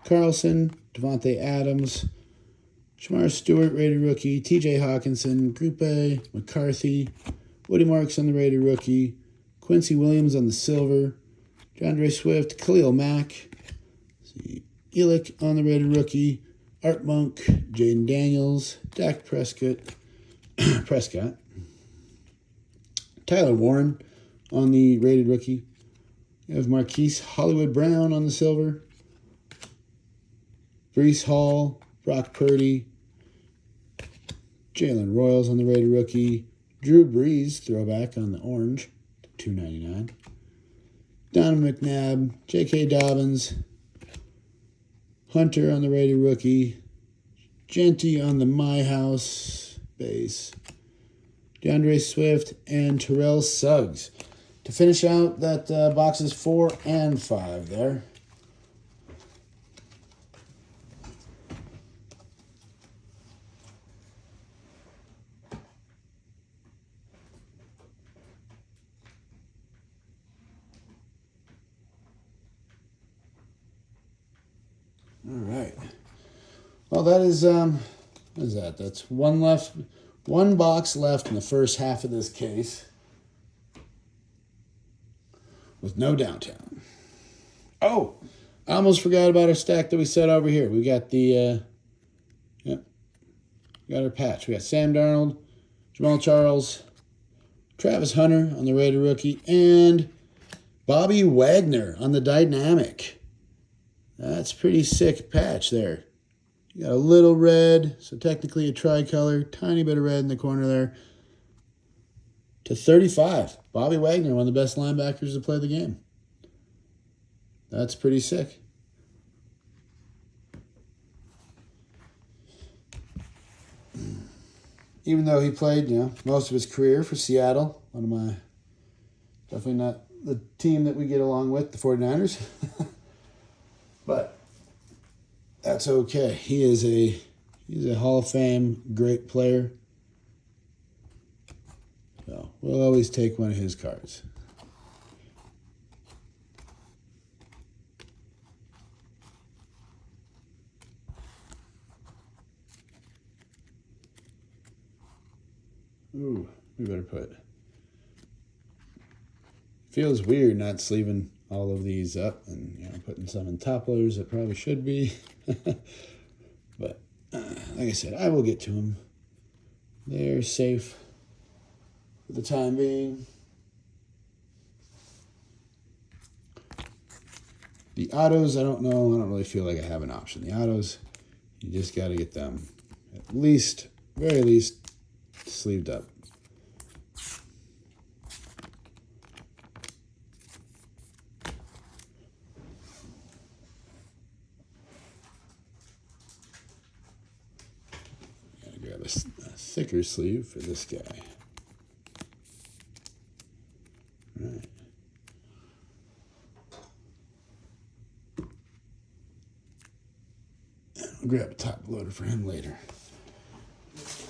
S1: Carlson, Devontae Adams, Shamar Stewart rated rookie, TJ Hawkinson, Grupe, McCarthy, Woody Marks on the rated rookie, Quincy Williams on the silver, DeAndre Swift, Khalil Mack, Elick on the rated rookie, Art Monk, Jaden Daniels, Dak Prescott, Tyler Warren on the rated rookie. You have Marquise Hollywood Brown on the silver, Brees Hall, Brock Purdy, Jalen Royals on the rated rookie, Drew Brees, throwback on the orange, $2.99. Donovan McNabb, J.K. Dobbins, Hunter on the rated rookie, Genty on the My House base, DeAndre Swift, and Terrell Suggs. To finish out that boxes 4 and 5 there. All right. Well, that is, what is that? That's one box left in the first half of this case with no downtown. Oh, I almost forgot about our stack that we set over here. We got the, we got our patch. We got Sam Darnold, Jamal Charles, Travis Hunter on the rated rookie, and Bobby Wagner on the dynamic. That's pretty sick patch there. You got a little red, so technically a tricolor, tiny bit of red in the corner there. To 35, Bobby Wagner, one of the best linebackers to play the game. That's pretty sick. Even though he played, most of his career for Seattle, definitely not the team that we get along with, the 49ers. But that's okay. He's a Hall of Fame great player. So we'll always take one of his cards. Ooh, we better put feels weird not sleeving all of these up and putting some in top loaders that probably should be. But like I said, I will get to them. They're safe for the time being. The autos, I don't know. I don't really feel like I have an option. The autos, you just got to get them at least, very least, sleeved up. Gotta grab a thicker sleeve for this guy. All right. I'll grab a top loader for him later. It's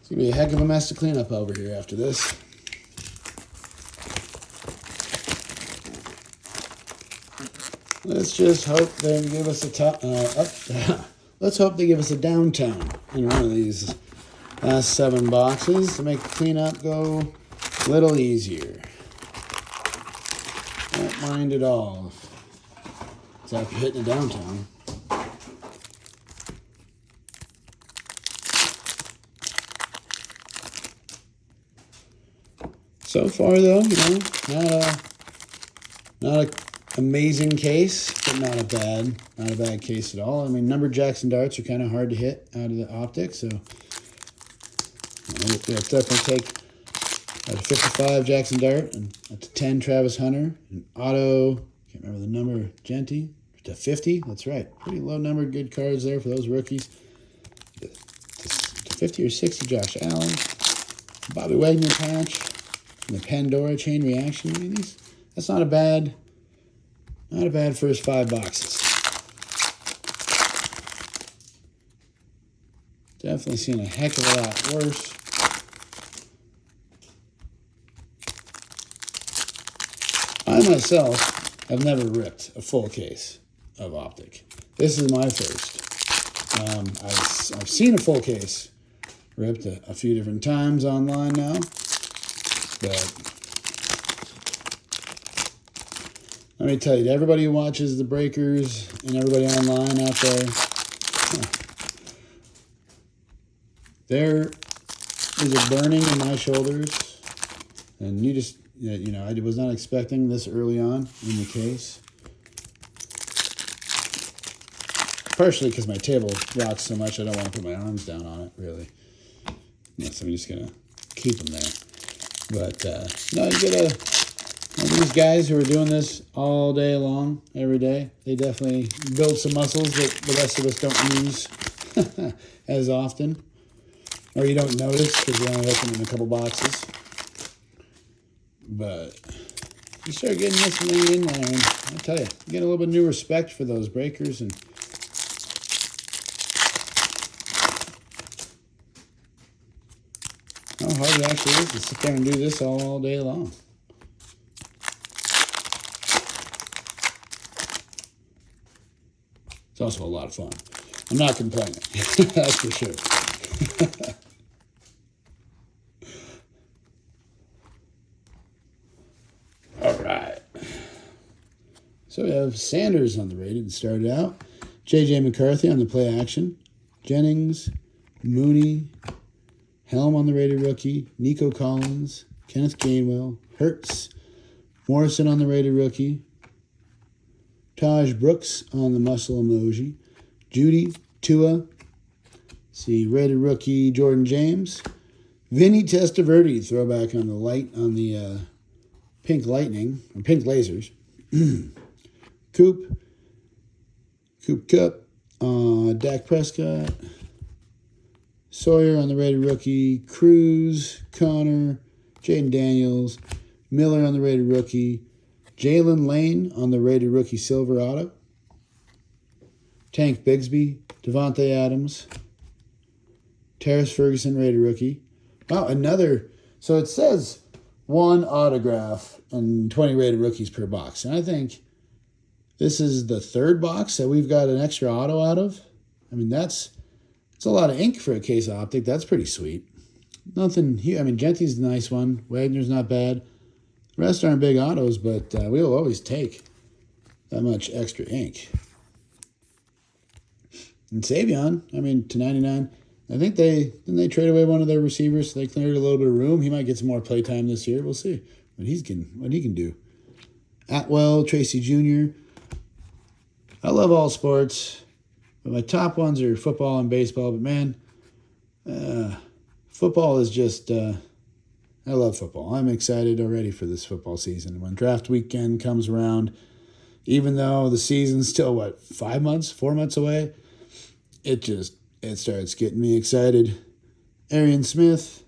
S1: going to be a heck of a mess to clean up over here after this. Let's just hope they give us a let's hope they give us a downtown in one of these last 7 boxes to make the cleanup go a little easier. Don't mind at all. It's after hitting a downtown. So far, though, not a amazing case, but not a bad case at all. I mean, numbered Jackson darts are kind of hard to hit out of the Optic, so we'll definitely take a 55 Jackson dart and up to 10 Travis Hunter, an auto. Can't remember the number, Genty, to 50. That's right, pretty low numbered good cards there for those rookies. To 50 or 60 Josh Allen, Bobby Wagner patch, and the Pandora chain reaction. I mean, that's not a bad first 5 boxes. Definitely seen a heck of a lot worse. I myself have never ripped a full case of Optic. This is my first. I've seen a full case ripped a few different times online now, but let me tell you, to everybody who watches the breakers and everybody online out there is a burning in my shoulders, and I was not expecting this early on in the case. Partially because my table rocks so much, I don't want to put my arms down on it, really. So I'm just going to keep them there. But, no, you get these guys who are doing this all day long, every day, they definitely build some muscles that the rest of us don't use as often. Or you don't notice because you only open in a couple boxes. But you start getting this thing in there, and I tell you get a little bit of new respect for those breakers and how hard it actually is to sit there and do this all day long. It's also a lot of fun. I'm not complaining. That's for sure. All right. So we have Sanders on the rated to start out. J.J. McCarthy on the play action. Jennings, Mooney, Helm on the rated rookie. Nico Collins, Kenneth Gainwell, Hurts, Morrison on the rated rookie. Taj Brooks on the muscle emoji. Judy, Tua. See, rated rookie Jordan James. Vinny Testaverde, throwback on the Pink Lightning, or Pink Lasers. Coop Cup. Dak Prescott. Sawyer on the rated rookie. Cruz, Connor, Jaden Daniels. Miller on the rated rookie. Jalen Lane on the rated rookie silver auto. Tank Bigsby, Devontae Adams, Terrace Ferguson rated rookie. Wow, another. So it says 1 autograph and 20 rated rookies per box. And I think this is the 3rd box that we've got an extra auto out of. I mean, it's a lot of ink for a case of Optic. That's pretty sweet. Nothing here. I mean, Genty's a nice one. Wagner's not bad. The rest aren't big autos, but we'll always take that much extra ink. And Savion, I mean, to 99, I think they trade away one of their receivers, so they cleared a little bit of room. He might get some more play time this year. We'll see what he can do. Atwell, Tracy Jr. I love all sports, but my top ones are football and baseball. But man, football is just, I love football. I'm excited already for this football season. When draft weekend comes around, even though the season's still, 4 months away, it starts getting me excited. Arian Smith,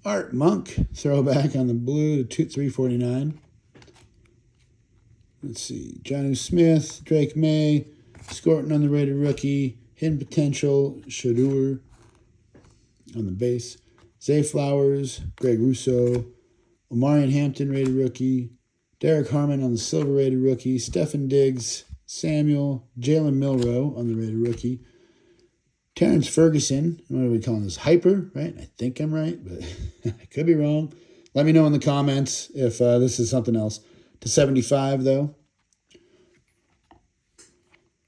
S1: Art Monk, throwback on the blue to 349. Let's see, Jonnu Smith, Drake May, Scorton on the rated rookie, Hidden Potential, Shadur on the base, Zay Flowers, Greg Russo, Omarion Hampton rated rookie, Derek Harmon on the silver rated rookie, Stefan Diggs, Samuel, Jalen Milroe on the rated rookie, Terrence Ferguson, what are we calling this? Hyper, right? I think I'm right, but I could be wrong. Let me know in the comments if this is something else. To 75, though.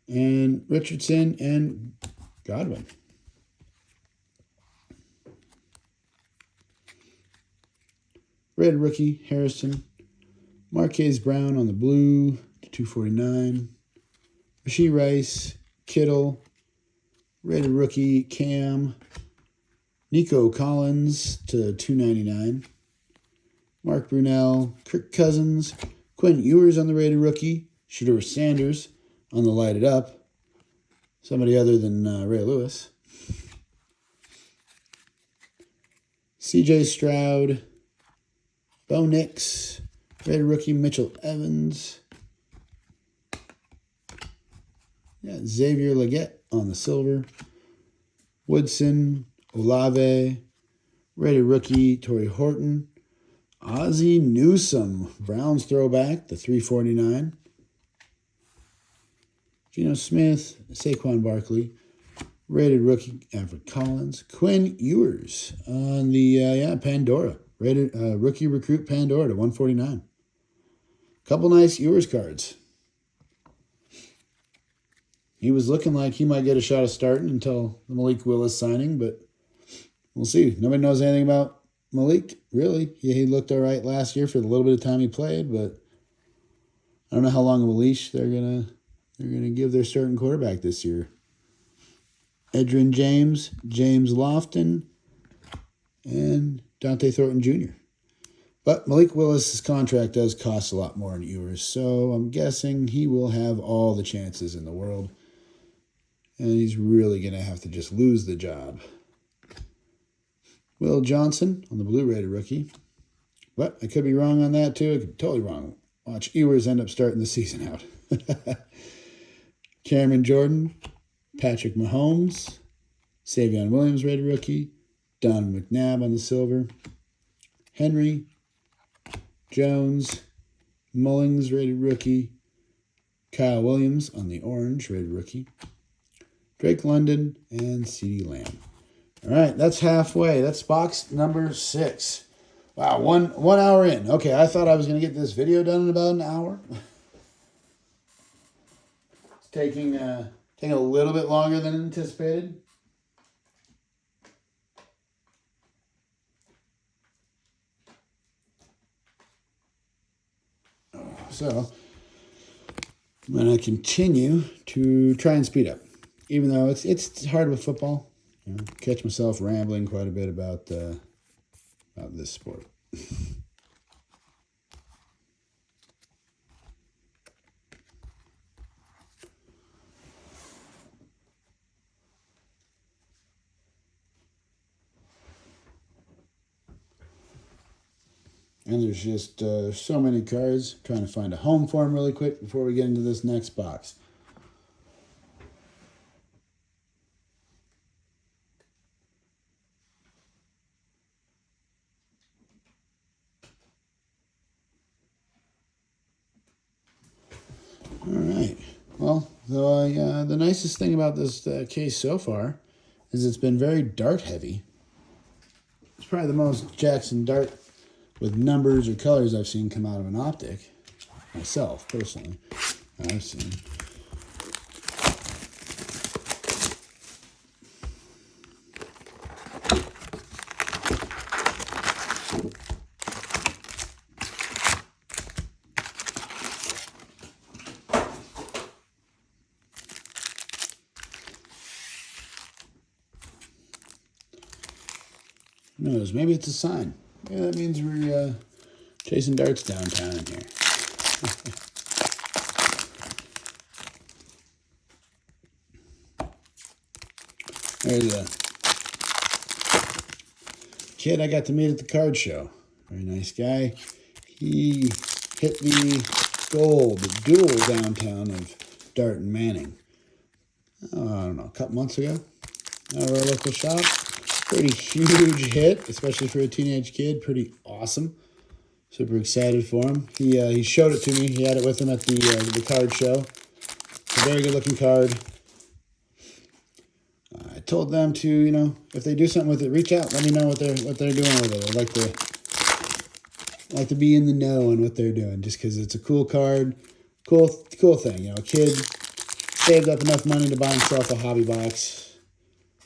S1: And Richardson and Godwin. Red rookie, Harrison. Marquez Brown on the blue to 249. Rashee Rice, Kittle. Rated rookie, Cam. Nico Collins to 299. Mark Brunell, Kirk Cousins, Quinn Ewers on the rated rookie, Shedeur Sanders on the lighted up, somebody other than Ray Lewis. CJ Stroud, Bo Nix, rated rookie Mitchell Evans. Xavier Legette on the silver. Woodson, Olave, rated rookie Torrey Horton. Ozzie Newsome, Browns throwback, the 349. Geno Smith, Saquon Barkley, rated rookie Alfred Collins. Quinn Ewers on the Pandora, rated rookie recruit Pandora to 149. Couple nice Ewers cards. He was looking like he might get a shot of starting until the Malik Willis signing, but we'll see. Nobody knows anything about Malik, really. He looked all right last year for the little bit of time he played, but I don't know how long of a leash they're gonna give their starting quarterback this year. Edgerrin James, James Lofton, and Dante Thornton Jr. But Malik Willis' contract does cost a lot more than Ewers, so I'm guessing he will have all the chances in the world, and he's really going to have to just lose the job. Will Johnson on the blue rated rookie. But I could be wrong on that too. I could be totally wrong. Watch Ewers end up starting the season out. Cameron Jordan, Patrick Mahomes, Savion Williams rated rookie, Don McNabb on the silver, Henry, Jones, Mullings rated rookie, Kyle Williams on the orange rated rookie, Drake London, and CeeDee Lamb. All right, that's halfway. That's box number 6. Wow, one hour in. Okay, I thought I was going to get this video done in about an hour. It's taking a little bit longer than anticipated. So I'm going to continue to try and speed up, even though it's hard with football. Catch myself rambling quite a bit about this sport. And there's just so many cards. I'm trying to find a home for them really quick before we get into this next box. All right. Well, the nicest thing about this case so far is it's been very dart heavy. It's probably the most Jackson Dart with numbers or colors I've seen come out of an Optic, myself, personally, I've seen. Who knows? Maybe it's a sign. Maybe that means we're chasing darts downtown in here. There's a kid I got to meet at the card show. Very nice guy. He hit the gold, the dual downtown of Dart and Manning. Oh, I don't know, a couple months ago. At our local shop. Pretty huge hit, especially for a teenage kid. Pretty awesome. Super excited for him. He showed it to me. He had it with him at the card show. It's a very good looking card. I told them to, you know, if they do something with it, reach out. Let me know what they're doing with it. I'd like to be in the know on what they're doing, just because it's a cool card, cool thing. You know, a kid saved up enough money to buy himself a hobby box,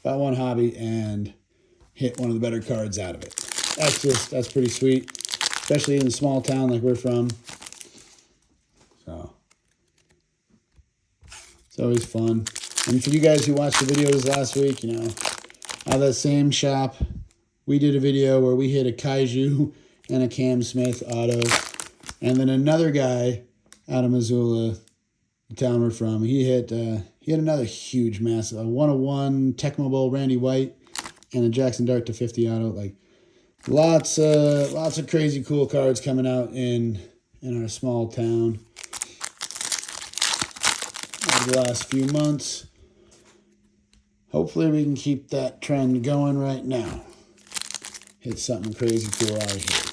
S1: bought one hobby, and hit one of the better cards out of it. That's pretty sweet, especially in a small town like we're from. So it's always fun. And for you guys who watched the videos last week, you know, out of that same shop, we did a video where we hit a Kaiju and a Cam Smith auto. And then another guy out of Missoula, the town we're from, he hit another huge, massive, a 101 Tecmo Bowl Randy White and a Jackson Dart to 50 auto. Like, lots of crazy cool cards coming out in our small town over the last few months. Hopefully we can keep that trend going right now. Hit something crazy cool out of here.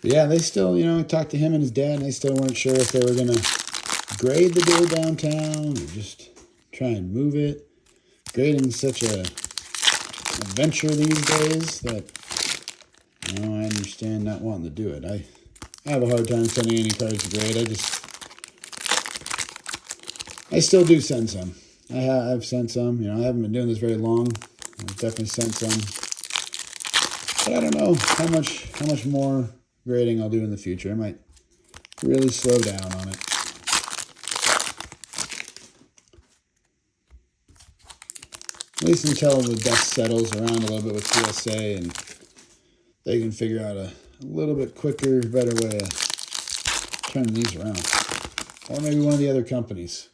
S1: Yeah, they still, you know, I talked to him and his dad, and they still weren't sure if they were going to grade the dual downtown or just try and move it. Grading's such a adventure these days that, you know, I understand not wanting to do it. I have a hard time sending any cards to grade. I still do send some. I've sent some. You know, I haven't been doing this very long. I've definitely sent some. But I don't know how much more grading I'll do in the future. I might really slow down on it. At least until the dust settles around a little bit with PSA and they can figure out a little bit quicker, better way of turning these around. Or maybe one of the other companies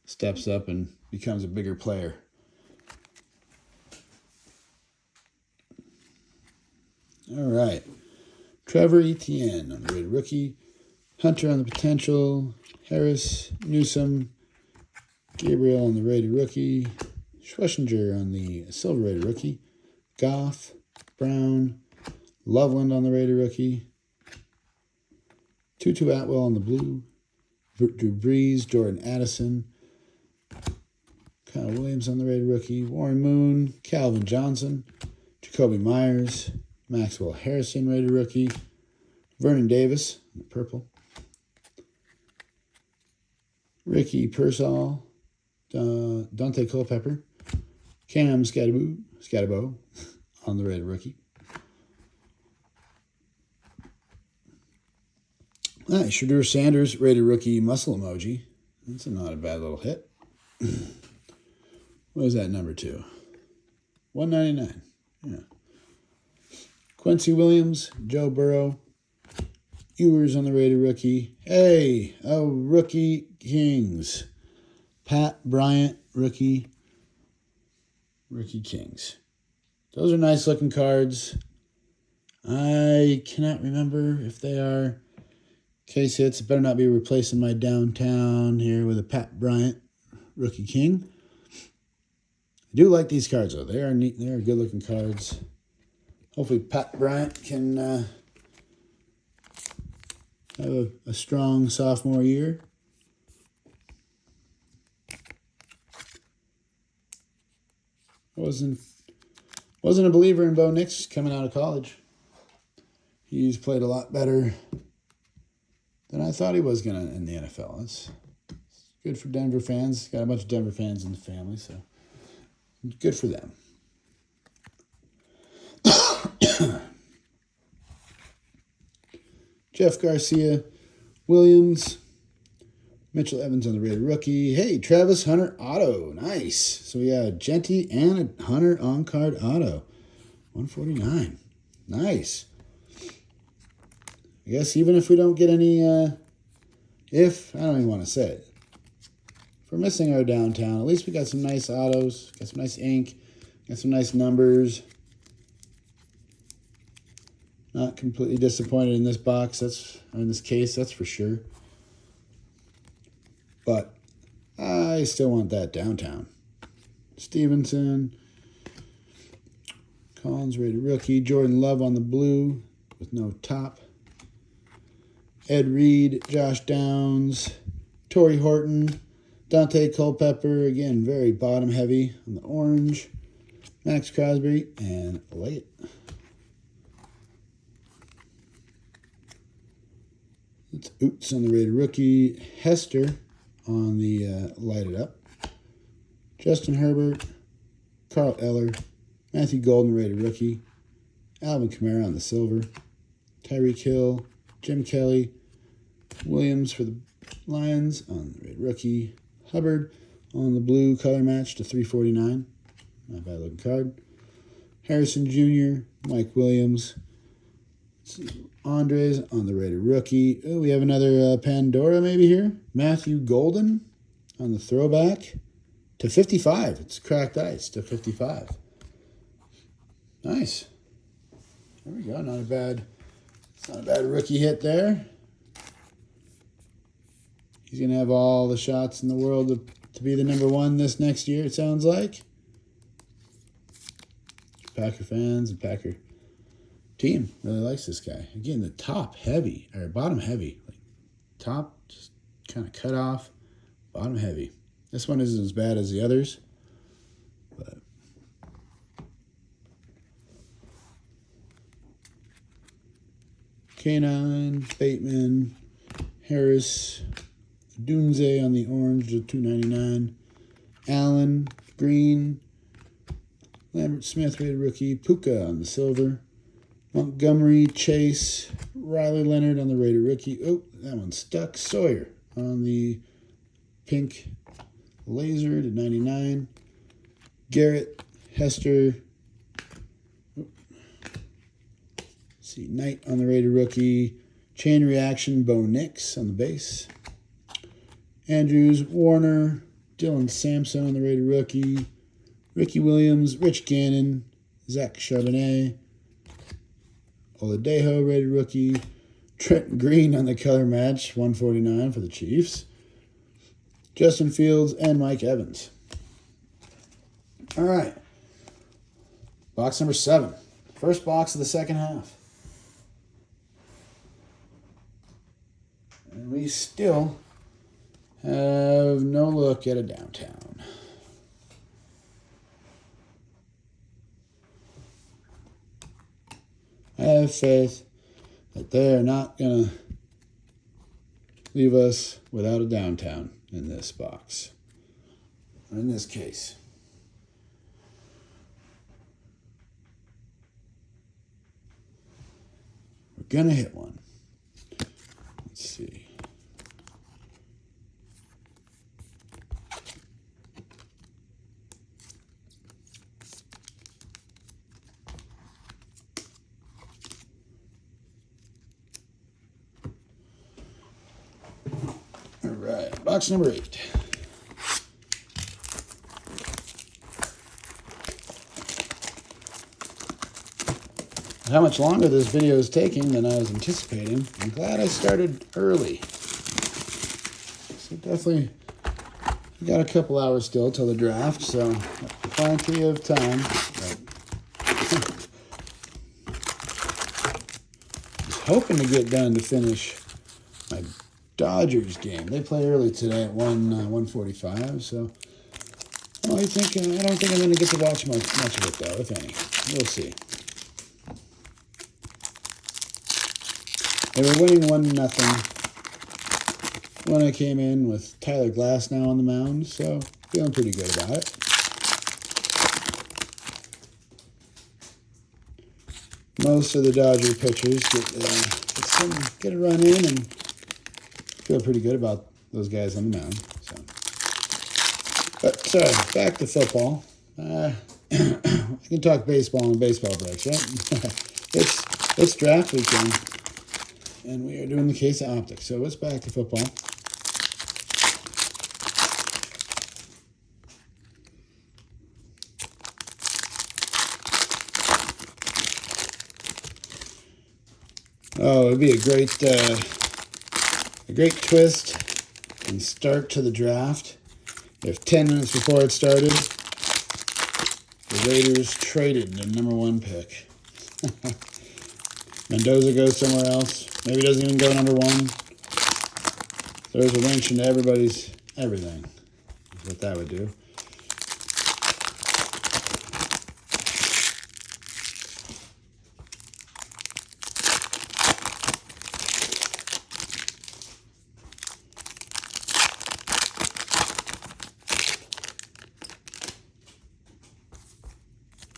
S1: steps up and becomes a bigger player. All right. Trevor Etienne on the rated rookie. Hunter on the potential. Harris, Newsom, Gabriel on the rated rookie. Schlesinger on the silver rated rookie. Goff, Brown, Loveland on the rated rookie. Tutu Atwell on the blue. Drew Brees, Jordan Addison. Kyle Williams on the rated rookie. Warren Moon, Calvin Johnson, Jacoby Myers, Maxwell Harrison rated rookie. Vernon Davis, in the purple. Ricky Pearsall, Dante Culpepper, Cam Scatterbo on the rated rookie. Nice, Shadur Sanders, rated rookie muscle emoji. That's not a bad little hit. What was that number 2? 199. Yeah. Quincy Williams, Joe Burrow, Ewers on the rated rookie. Hey, rookie Kings. Pat Bryant, rookie Kings. Those are nice looking cards. I cannot remember if they are case hits. It better not be replacing my downtown here with a Pat Bryant, rookie King. I do like these cards though. They are neat. They are good looking cards. Hopefully Pat Bryant can have a strong sophomore year. I wasn't a believer in Bo Nix coming out of college. He's played a lot better than I thought he was going to in the NFL. It's good for Denver fans. Got a bunch of Denver fans in the family, so good for them. Jeff Garcia, Williams, Mitchell Evans on the Raider rookie. Hey, Travis Hunter auto. Nice. So we got a Genty and a Hunter on-card auto. 149. Nice. I guess even if we don't get any, I don't even want to say it. If we're missing our downtown, at least we got some nice autos, got some nice ink, got some nice numbers. Not completely disappointed in this box, or in this case, that's for sure. But I still want that downtown. Stevenson, Collins, Raider rookie, Jordan Love on the blue with no top. Ed Reed, Josh Downs, Torrey Horton, Dante Culpepper, again, very bottom heavy on the orange. Max Crosby, and Late. It's Oots on the Raider rookie. Hester on the lighted up. Justin Herbert, Carl Eller, Matthew Golden, Raider rookie. Alvin Kamara on the silver. Tyreek Hill, Jim Kelly, Williams for the Lions on the Raider rookie. Hubbard on the blue color match to 349. Not a bad looking card. Harrison Jr., Mike Williams. Andres on the Raider rookie. Oh, we have another Pandora maybe here. Matthew Golden on the throwback to 55. It's cracked ice to 55. Nice. There we go. Not a bad rookie hit there. He's going to have all the shots in the world to be the number one this next year, it sounds like. Packer fans and Packer team really likes this guy. Again, the bottom heavy. Like top just kind of cut off, bottom heavy. This one isn't as bad as the others, but K9, Bateman, Harris, Dunze on the orange to 299. Allen, Green, Lambert Smith, Raider rookie. Puka on the silver. Montgomery, Chase, Riley Leonard on the Raider rookie. Oh, that one stuck. Sawyer on the pink laser to 99. Garrett, Hester. See, Knight on the Raider rookie. Chain reaction, Bo Nix on the base. Andrews, Warner, Dylan Sampson on the Raider rookie. Ricky Williams, Rich Gannon, Zach Charbonnet. Oladejo, Raider rookie. Trent Green on the color match, 149 for the Chiefs. Justin Fields and Mike Evans. All right. Box number 7. First box of the second half. And we still have no look at a downtown. I have faith that they are not going to leave us without a downtown in this box, or in this case. We're going to hit one. Let's see. All right, box number 8. How much longer this video is taking than I was anticipating. I'm glad I started early. So definitely got a couple hours still till the draft, so plenty of time. I was hoping to get done to finish Dodgers game. They play early today at 1:45. So I don't think I'm going to get to watch much of it though, if any. We'll see. They were winning 1-0 when I came in with Tyler Glass now on the mound, so feeling pretty good about it. Most of the Dodger pitchers get a run in, and feel pretty good about those guys on the mound. So, but sorry, back to football. I can talk baseball and baseball breaks, right? it's draft weekend, and we are doing the case of Optic. So let's back to football. Oh, it'd be a great twist and start to the draft if 10 minutes before it started, the Raiders traded their number 1 pick. Mendoza goes somewhere else. Maybe doesn't even go number 1. Throws a wrench into everybody's everything. That's what that would do.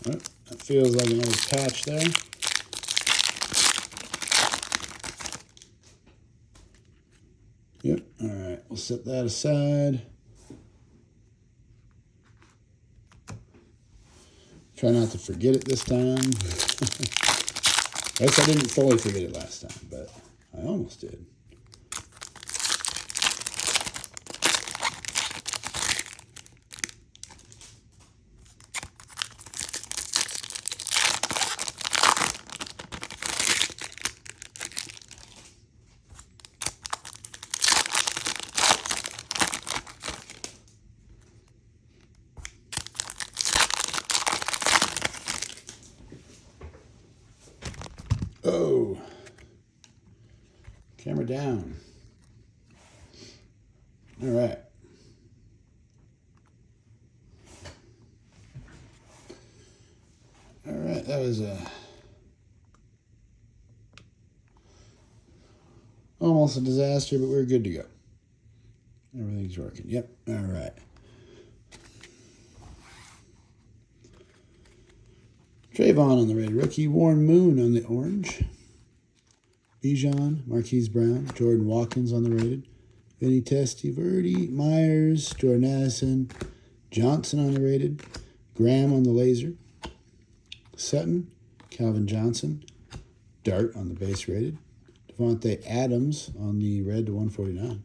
S1: Oh, that feels like another patch there. Yep, all right, we'll set that aside. Try not to forget it this time. I guess I didn't fully forget it last time, but I almost did. Oh, camera down. All right. All right, that was almost a disaster, but we're good to go. Everything's working. Yep, all right. Trayvon on the red rookie. Warren Moon on the orange. Bijan, Marquise Brown, Jordan Watkins on the rated. Vinny Testaverde, Myers, Jordan Addison, Johnson on the rated. Graham on the laser. Sutton, Calvin Johnson. Dart on the base rated. Devontae Adams on the red to 149.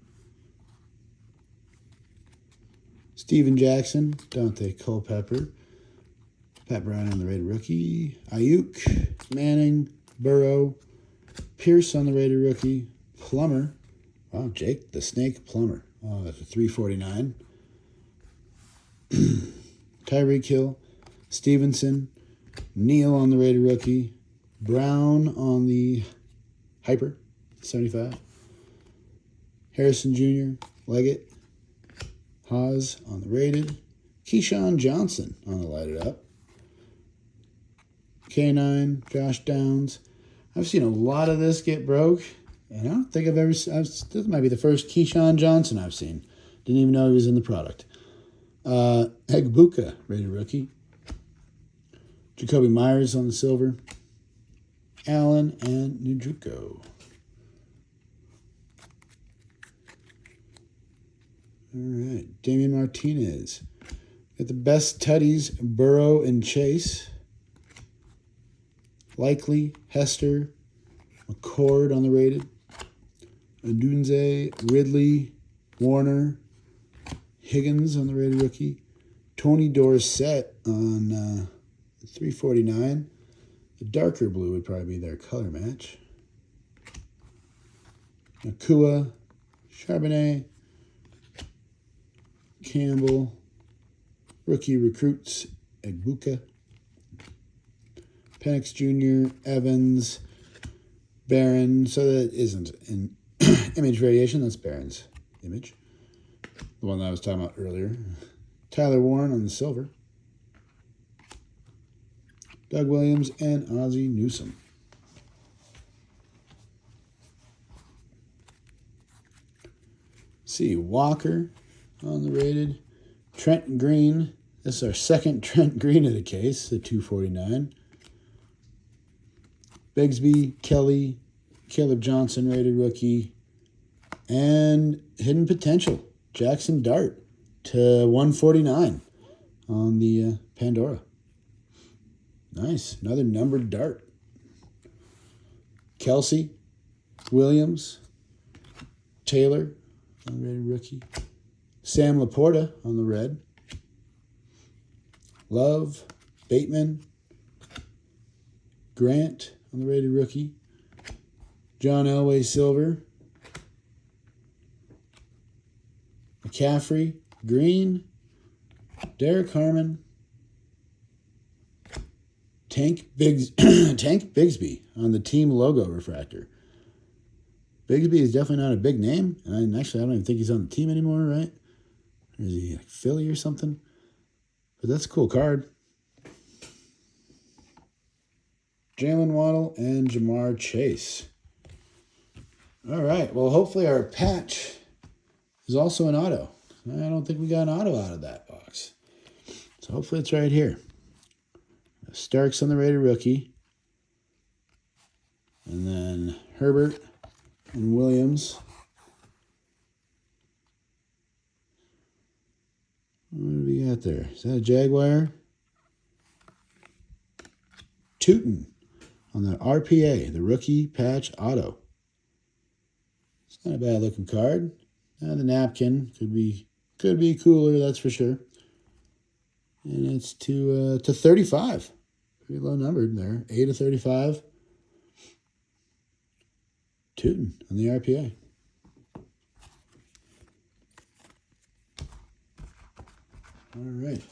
S1: Steven Jackson, Dante Culpepper. Pat Brown on the rated rookie. Ayuk, Manning, Burrow, Pierce on the rated rookie. Plummer. Wow, Jake the Snake Plummer. Oh, that's a 349. Tyreek Hill, Stevenson, Neal on the rated rookie. Brown on the hyper, 75. Harrison Jr., Leggett. Haas on the rated. Keyshawn Johnson on the lighted up. K9, Josh Downs. I've seen a lot of this get broke, and I don't think this might be the first Keyshawn Johnson I've seen. Didn't even know he was in the product. Egbuka, rated rookie. Jacoby Myers on the silver. Allen and Njoku. All right, Damian Martinez. Got the best tutties, Burrow and Chase. Likely, Hester, McCord on the rated. Adunze, Ridley, Warner, Higgins on the rated rookie. Tony Dorsett on 349. The darker blue would probably be their color match. Nakua, Charbonnet, Campbell, rookie recruits, Egbuka, Penix Jr., Evans, Barron. So that isn't image variation. That's Barron's image. The one that I was talking about earlier. Tyler Warren on the silver. Doug Williams and Ozzie Newsome. See, Walker on the rated. Trent Green. This is our second Trent Green of the case, the 249. Bigsby, Kelly, Caleb Johnson rated rookie. And Hidden Potential, Jackson Dart to 149 on the Pandora. Nice, another numbered dart. Kelsey, Williams, Taylor, unrated rookie. Sam Laporta on the red. Love, Bateman, Grant on the rated rookie. John Elway silver. McCaffrey, green. Derek Harmon. Tank Bigsby on the team logo refractor. Bigsby is definitely not a big name. And actually, I don't even think he's on the team anymore, right? Or is he like Philly or something? But that's a cool card. Jalen Waddle and Jamar Chase. All right. Well, hopefully our patch is also an auto. I don't think we got an auto out of that box. So hopefully it's right here. Starks on the rated rookie. And then Herbert and Williams. What do we got there? Is that a Jaguar? Tootin on the RPA, the rookie patch auto. It's not a bad looking card. The napkin could be cooler, that's for sure. And it's to 35. Pretty low numbered there. 8 of 35. Tootin on the RPA. All right.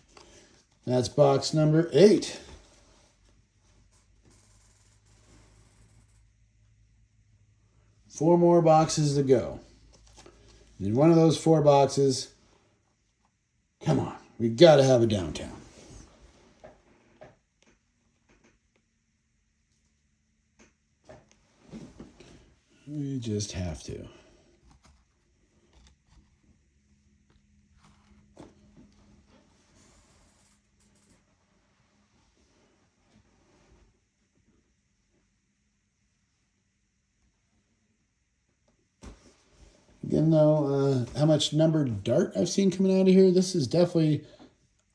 S1: That's box number 8. Four more boxes to go. In one of those 4 boxes, come on, we got to have a downtown. We just have to. Again, though, how much numbered dart I've seen coming out of here, this is definitely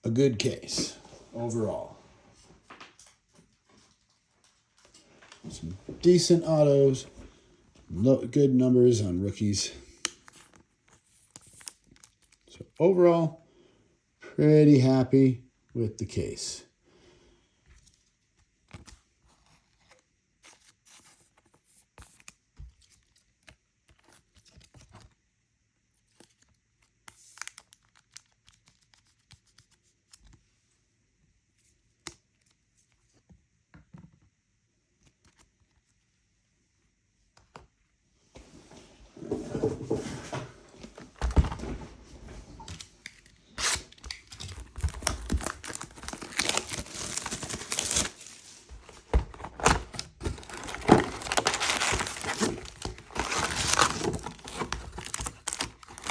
S1: a good case overall. Some decent autos, good numbers on rookies. So overall, pretty happy with the case.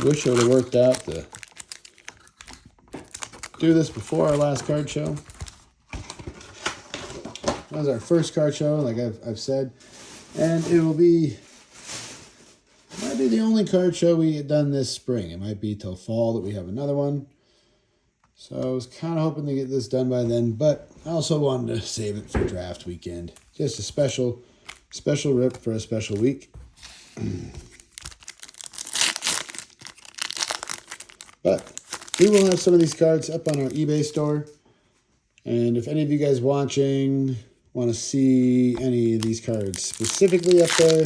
S1: Wish I would have worked out to do this before our last card show. That was our first card show, like I've said. And it might be the only card show we get done this spring. It might be till fall that we have another one. So I was kind of hoping to get this done by then, but I also wanted to save it for draft weekend. Just a special rip for a special week. But we will have some of these cards up on our eBay store. And if any of you guys watching want to see any of these cards specifically up there,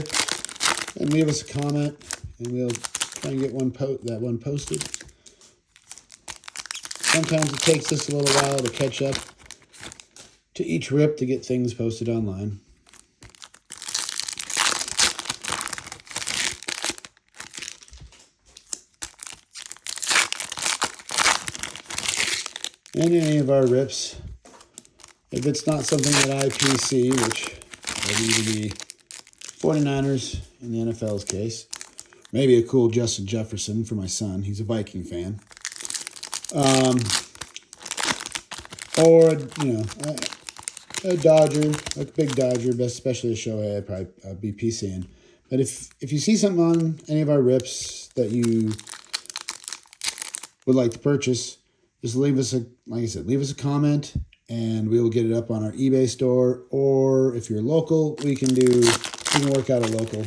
S1: then leave us a comment and we'll try and get that one posted. Sometimes it takes us a little while to catch up to each rip to get things posted online. and any of our rips. If it's not something that I PC, which would either be 49ers in the NFL's case, maybe a cool Justin Jefferson for my son. He's a Viking fan. Or, a Dodger, like a big Dodger, especially a Shohei, I'd be PCing. But if you see something on any of our rips that you would like to purchase, just leave us leave us a comment, and we will get it up on our eBay store. Or if you're local, we can work out a local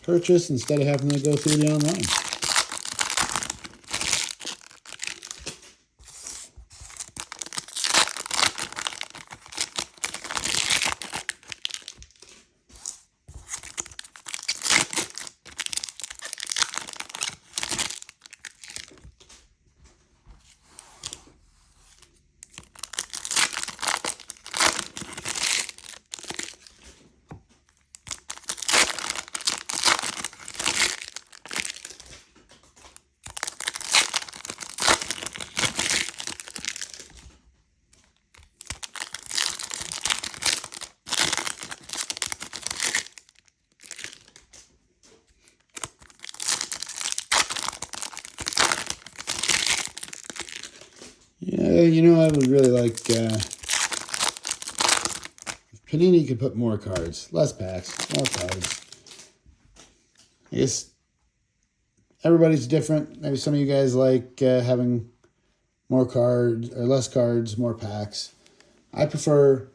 S1: purchase instead of having to go through the online. Yeah, I would really like if Panini could put more cards, less packs, more cards. I guess everybody's different. Maybe some of you guys like having more cards or less cards, more packs. I prefer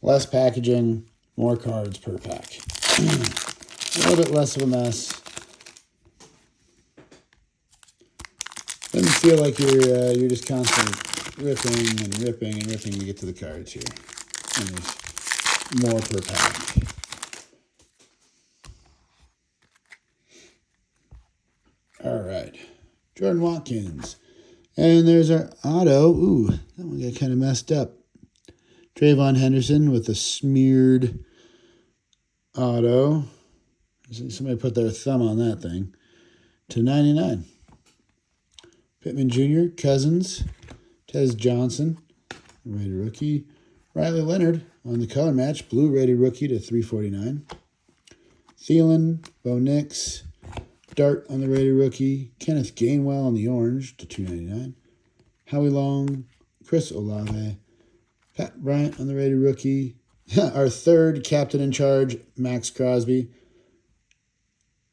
S1: less packaging, more cards per pack. A little bit less of a mess. Doesn't feel like you're just constantly ripping and ripping and ripping to get to the cards here. And there's more per pack. All right. Jordan Watkins. And there's our auto. Ooh, that one got kind of messed up. Trayvon Henderson with a smeared auto. Somebody put their thumb on that thing. /99. Pittman Jr., Cousins, Tez Johnson, rated rookie. Riley Leonard on the color match, blue rated rookie /349. Thielen, Bo Nix, Dart on the rated rookie. Kenneth Gainwell on the orange /299. Howie Long, Chris Olave, Pat Bryant on the rated rookie. Our third captain in charge, Max Crosby.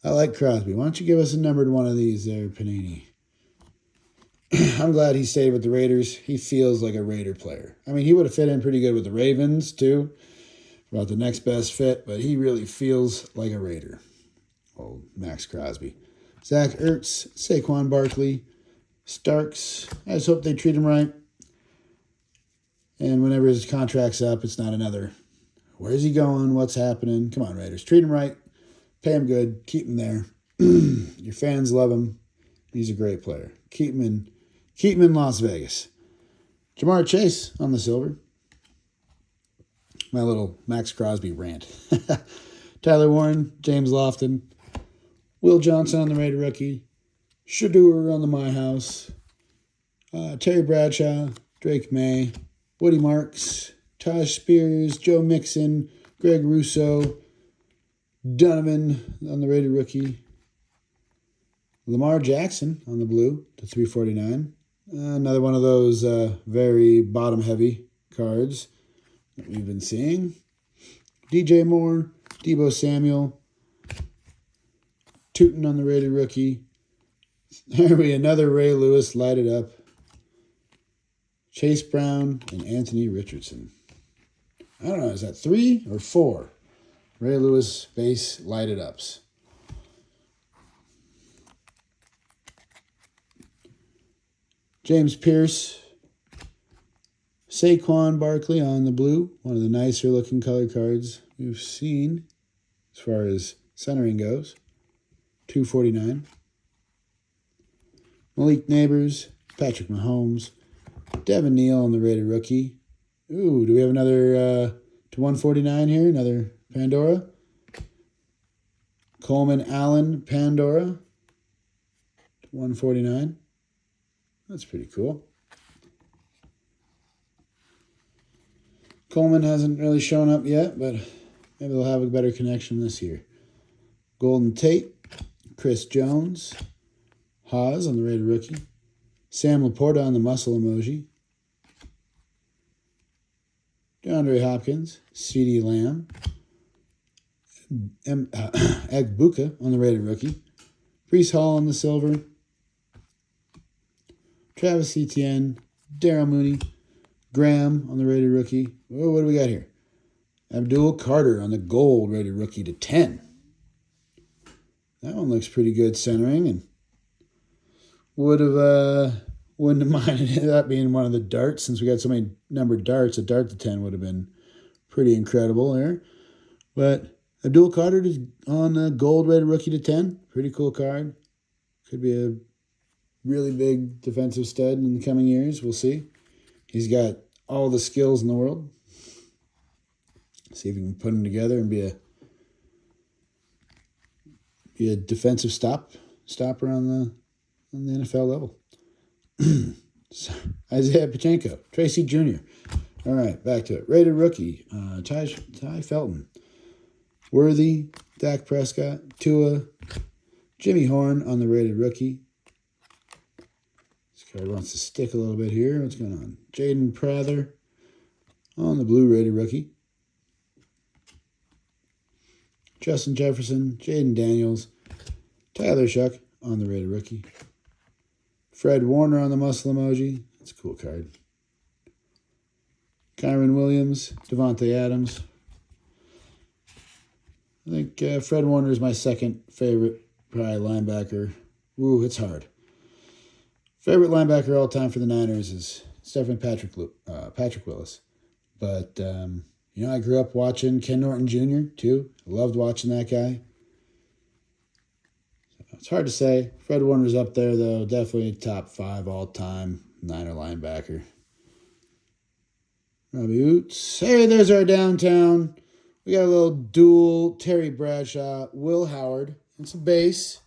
S1: I like Crosby. Why don't you give us a numbered one of these there, Panini? I'm glad he stayed with the Raiders. He feels like a Raider player. I mean, he would have fit in pretty good with the Ravens, too. About the next best fit, but he really feels like a Raider. Oh, Max Crosby. Zach Ertz, Saquon Barkley, Starks. I just hope they treat him right. And whenever his contract's up, it's not another, where's he going? What's happening? Come on, Raiders. Treat him right. Pay him good. Keep him there. Your fans love him. He's a great player. Keep him in Las Vegas. Jamar Chase on the silver. My little Max Crosby rant. Tyler Warren, James Lofton, Will Johnson on the Raider rookie, Shador on the My House, Terry Bradshaw, Drake May, Woody Marks, Taj Spears, Joe Mixon, Greg Russo, Donovan on the Raider rookie, Lamar Jackson on the blue /349. Another one of those very bottom-heavy cards that we've been seeing. DJ Moore, Deebo Samuel, Tootin on the rated rookie. There we another Ray Lewis lighted up. Chase Brown and Anthony Richardson. I don't know, is that 3 or 4 Ray Lewis base lighted ups? James Pierce, Saquon Barkley on the blue, one of the nicer looking color cards we've seen as far as centering goes, /249. Malik Neighbors, Patrick Mahomes, Devin Neal on the rated rookie. Ooh, do we have another /149 here? Another Pandora. Coleman Allen Pandora, /149. That's pretty cool. Coleman hasn't really shown up yet, but maybe they'll have a better connection this year. Golden Tate, Chris Jones, Haas on the rated rookie, Sam Laporta on the muscle emoji, DeAndre Hopkins, CeeDee Lamb, Agbuka on the rated rookie, Breece Hall on the silver, Travis Etienne, Darryl Mooney, Graham on the rated rookie. Oh, what do we got here? Abdul Carter on the gold rated rookie to 10. That one looks pretty good centering, and wouldn't have minded that being one of the darts. Since we got so many numbered darts, a dart to 10 would have been pretty incredible there. But Abdul Carter on the gold rated rookie to 10. Pretty cool card. Could be a really big defensive stud in the coming years. We'll see. He's got all the skills in the world. See if we can put them together and be a defensive stopper on the NFL level. So, Isaiah Pacheco, Tracy Jr. All right, back to it. Rated rookie, Ty Felton, Worthy, Dak Prescott, Tua, Jimmy Horn on the rated rookie. This card wants to stick a little bit here. What's going on? Jaden Prather on the blue rated rookie. Justin Jefferson, Jaden Daniels, Tyler Shuck on the rated rookie. Fred Warner on the muscle emoji. That's a cool card. Kyron Williams, Devontae Adams. I think Fred Warner is my second favorite probably linebacker. Ooh, it's hard. Favorite linebacker all time for the Niners is definitely Patrick Willis. But, I grew up watching Ken Norton Jr. too. I loved watching that guy. It's hard to say. Fred Warner's up there, though. Definitely top 5 all-time Niner linebacker. Robbie Oots. Hey, there's our downtown. We got a little dual Terry Bradshaw, Will Howard, and some base.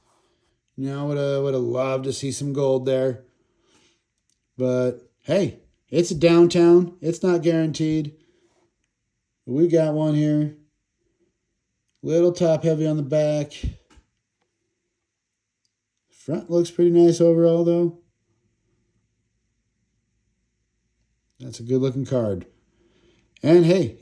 S1: Would have loved to see some gold there. But, hey, it's a downtown. It's not guaranteed. But we got one here. Little top heavy on the back. Front looks pretty nice overall, though. That's a good-looking card. And, hey,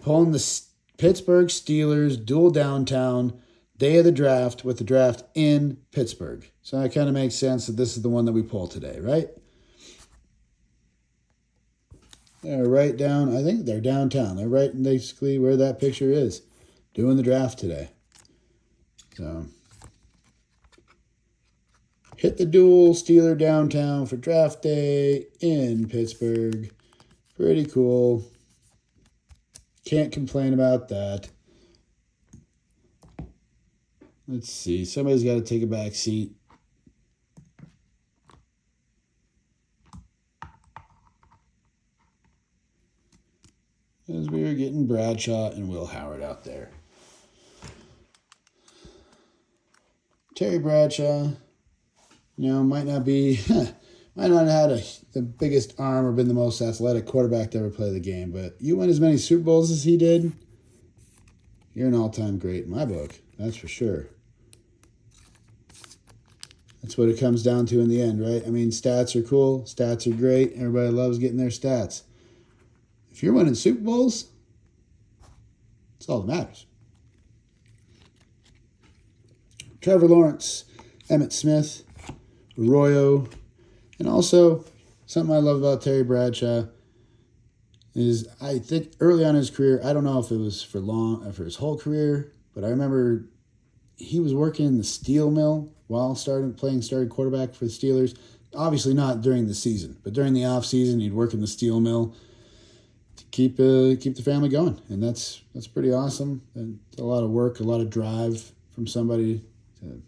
S1: pulling the Pittsburgh Steelers dual downtown day of the draft with the draft in Pittsburgh. So it kind of makes sense that this is the one that we pull today, right? They're right down, I think they're downtown. They're right in basically where that picture is, doing the draft today. So, hit the dual Steeler downtown for draft day in Pittsburgh. Pretty cool. Can't complain about that. Let's see. Somebody's got to take a back seat. As we were getting Bradshaw and Will Howard out there. Terry Bradshaw, might not have had the biggest arm or been the most athletic quarterback to ever play the game, but you win as many Super Bowls as he did, you're an all-time great in my book. That's for sure. That's what it comes down to in the end, right? I mean, stats are cool. Stats are great. Everybody loves getting their stats. If you're winning Super Bowls, that's all that matters. Trevor Lawrence, Emmitt Smith, Arroyo, and also something I love about Terry Bradshaw is I think early on in his career, I don't know if it was for his whole career, but I remember he was working in the steel mill while started quarterback for the Steelers. Obviously not during the season, but during the off season, he'd work in the steel mill to keep the family going, and that's pretty awesome. And a lot of work, a lot of drive from somebody to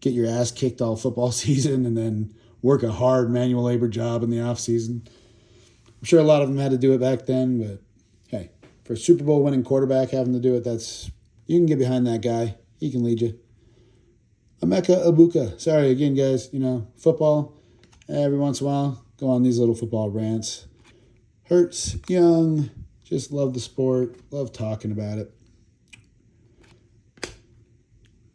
S1: get your ass kicked all football season and then work a hard manual labor job in the off season. I'm sure a lot of them had to do it back then, but hey, for a Super Bowl winning quarterback having to do it, you can get behind that guy. He can lead you. Emeka Egbuka. Sorry again, guys. Football. every once in a while, go on these little football rants. Hurts, young, just love the sport, love talking about it.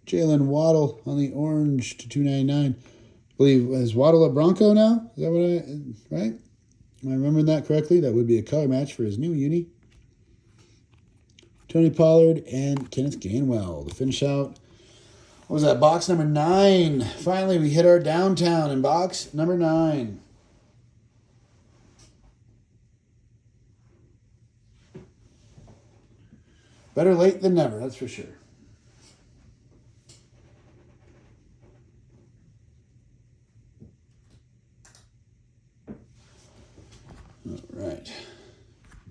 S1: Jalen Waddle on the orange to $2.99. I believe, is Waddle a Bronco now? Is that what right? Am I remembering that correctly? That would be a color match for his new uni. Tony Pollard and Kenneth Gainwell to finish out. What was that? Box number 9. Finally, we hit our downtown in box number 9. Better late than never, that's for sure. All right.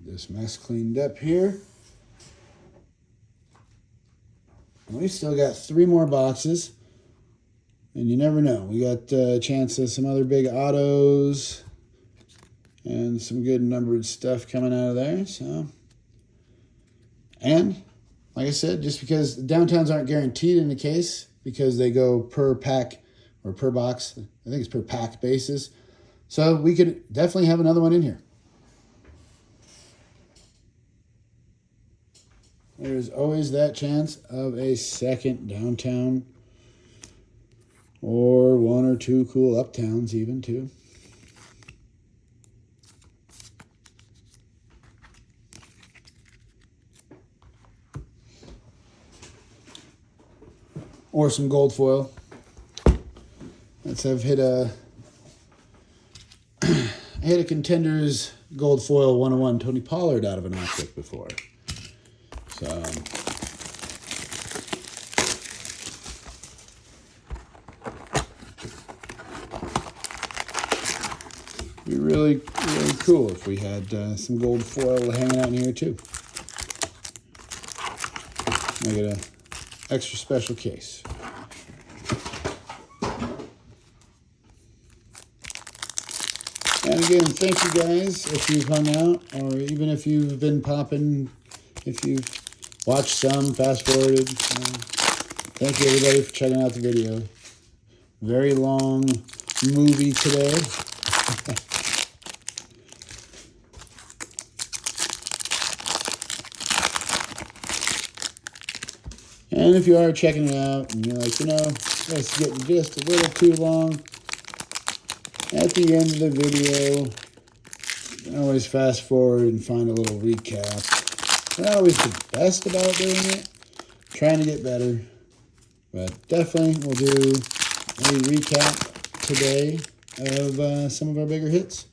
S1: This mess cleaned up here. We've still got 3 more boxes. And you never know. We got a chance of some other big autos and some good numbered stuff coming out of there. So, and like I said, just because downtowns aren't guaranteed in the case, because they go per pack or per box, I think it's per pack basis. So we could definitely have another one in here. There's always that chance of a second downtown or 1 or 2 cool uptowns even too. Or some gold foil. Let's have hit a I hit a Contenders gold foil 101 Tony Pollard out of an Optic before. So be really cool if we had some gold foil hanging out in here too. Make it an extra special case. And again, thank you guys if you've hung out, or even if you've been popping, if you've watched some, fast forwarded. Thank you everybody for checking out the video. Very long movie today. And if you are checking it out and you're like, it's getting just a little too long, at the end of the video, you can always fast forward and find a little recap. Not always the best about doing it, trying to get better, but definitely we'll do a recap today of some of our bigger hits.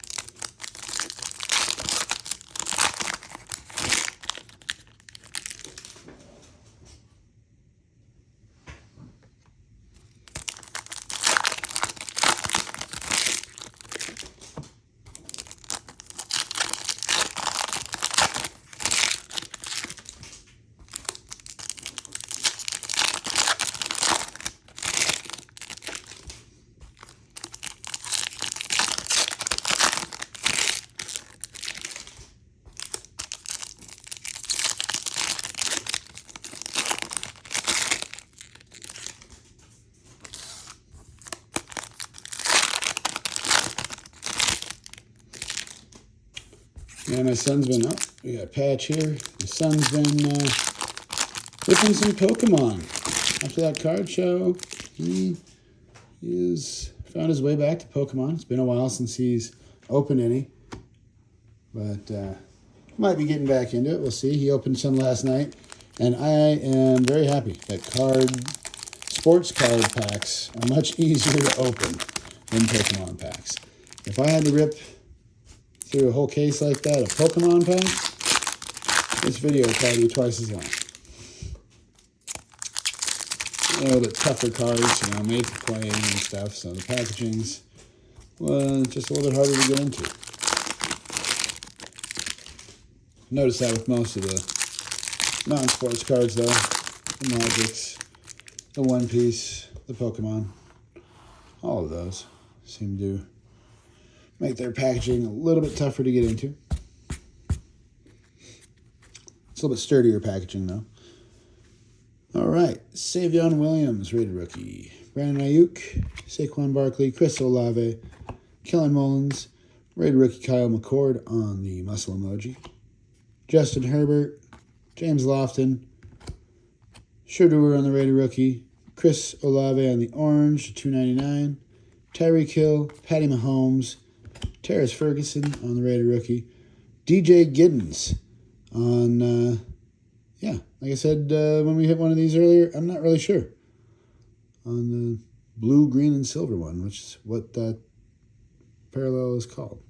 S1: Yeah, my son's been, we got a patch here. My son's been ripping some Pokemon. After that card show, he has found his way back to Pokemon. It's been a while since he's opened any. But might be getting back into it. We'll see. He opened some last night. And I am very happy that sports card packs are much easier to open than Pokemon packs. If I had to rip through a whole case like that of Pokemon packs, this video would probably be twice as long. A little bit tougher cards, made for playing and stuff, so the packaging's just a little bit harder to get into. Notice that with most of the non-sports cards though, the Magics, the One Piece, the Pokemon, all of those seem to make their packaging a little bit tougher to get into. It's a little bit sturdier packaging, though. All right. Savion Williams, rated rookie. Brandon Ayuk, Saquon Barkley, Chris Olave, Kellen Mullins, rated rookie Kyle McCord on the muscle emoji, Justin Herbert, James Lofton, Shedeur on the rated rookie, Chris Olave on the orange, $2.99, Tyreek Hill, Patty Mahomes, Terrace Ferguson on the rated rookie, DJ Giddens on, like I said when we hit one of these earlier, I'm not really sure, on the blue, green, and silver one, which is what that parallel is called.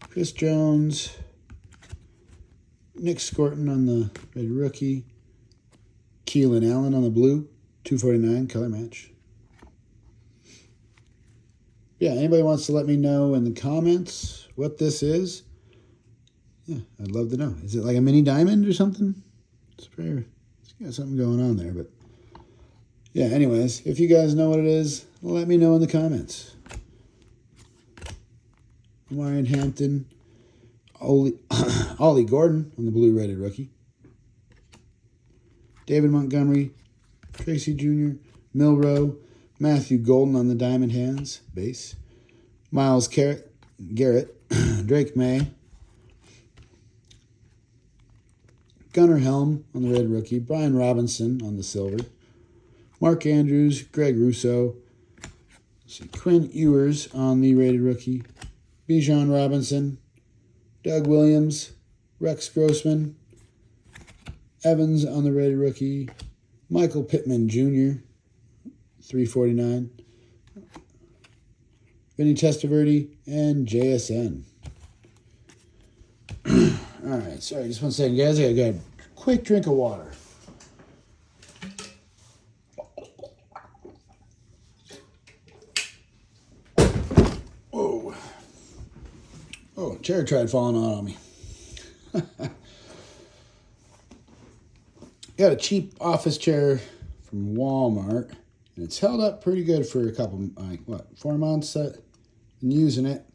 S1: Chris Jones, Nick Scorton on the red rookie, Keelan Allen on the blue, $2.49 color match. Yeah, anybody wants to let me know in the comments what this is? Yeah, I'd love to know. Is it like a mini diamond or something? It's got something going on there, but yeah, anyways, if you guys know what it is, let me know in the comments. Marion Hampton, Ollie Gordon on the blue rated rookie, David Montgomery, Tracy Jr., Milrow, Matthew Golden on the diamond hands base, Miles Garrett, Drake May, Gunnar Helm on the red rookie, Brian Robinson on the silver, Mark Andrews, Greg Russo, Quinn Ewers on the rated rookie, Bijan Robinson, Doug Williams, Rex Grossman, Evans on the rated rookie, Michael Pittman Jr., $3.49, Vinny Testaverde, and JSN. All right, sorry, just one second, guys. I got a quick drink of water. Oh, chair tried falling out on me. Got a cheap office chair from Walmart, and it's held up pretty good for a couple, 4 months I've been using it.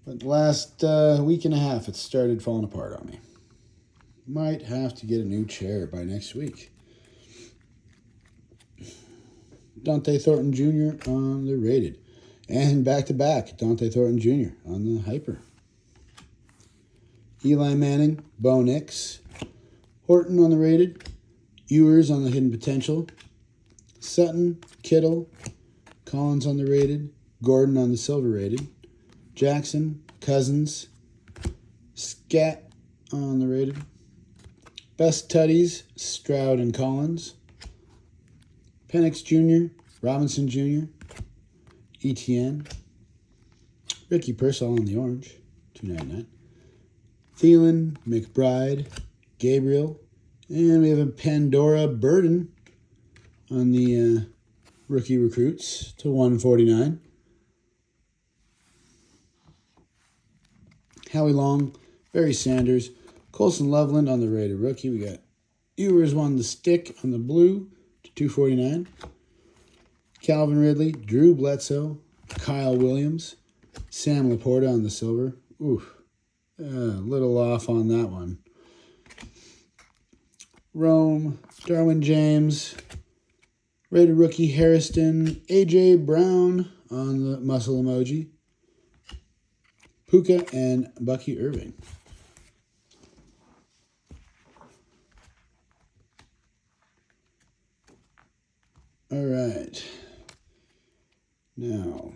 S1: But the last week and a half, it started falling apart on me. Might have to get a new chair by next week. Dante Thornton Jr. on the rated. And back-to-back, Dante Thornton Jr. on the hyper. Eli Manning, Bo Nix, Horton on the rated, Ewers on the hidden potential, Sutton, Kittle, Collins on the rated, Gordon on the silver rated, Jackson, Cousins, Scat on the rated, Best Tutties, Stroud and Collins, Penix Jr., Robinson Jr., ETN, Ricky Pearsall on the orange, $2.99, Thielen, McBride, Gabriel, and we have a Pandora Burden on the rookie recruits to $149. Howie Long, Barry Sanders, Colson Loveland on the rated rookie. We got Ewers won the stick on the blue to $2.49. Calvin Ridley, Drew Bledsoe, Kyle Williams, Sam Laporta on the silver. Oof, a little off on that one. Rome, Darwin James, rated rookie Harrison, A.J. Brown on the muscle emoji, Puka, and Bucky Irving. All right. Now,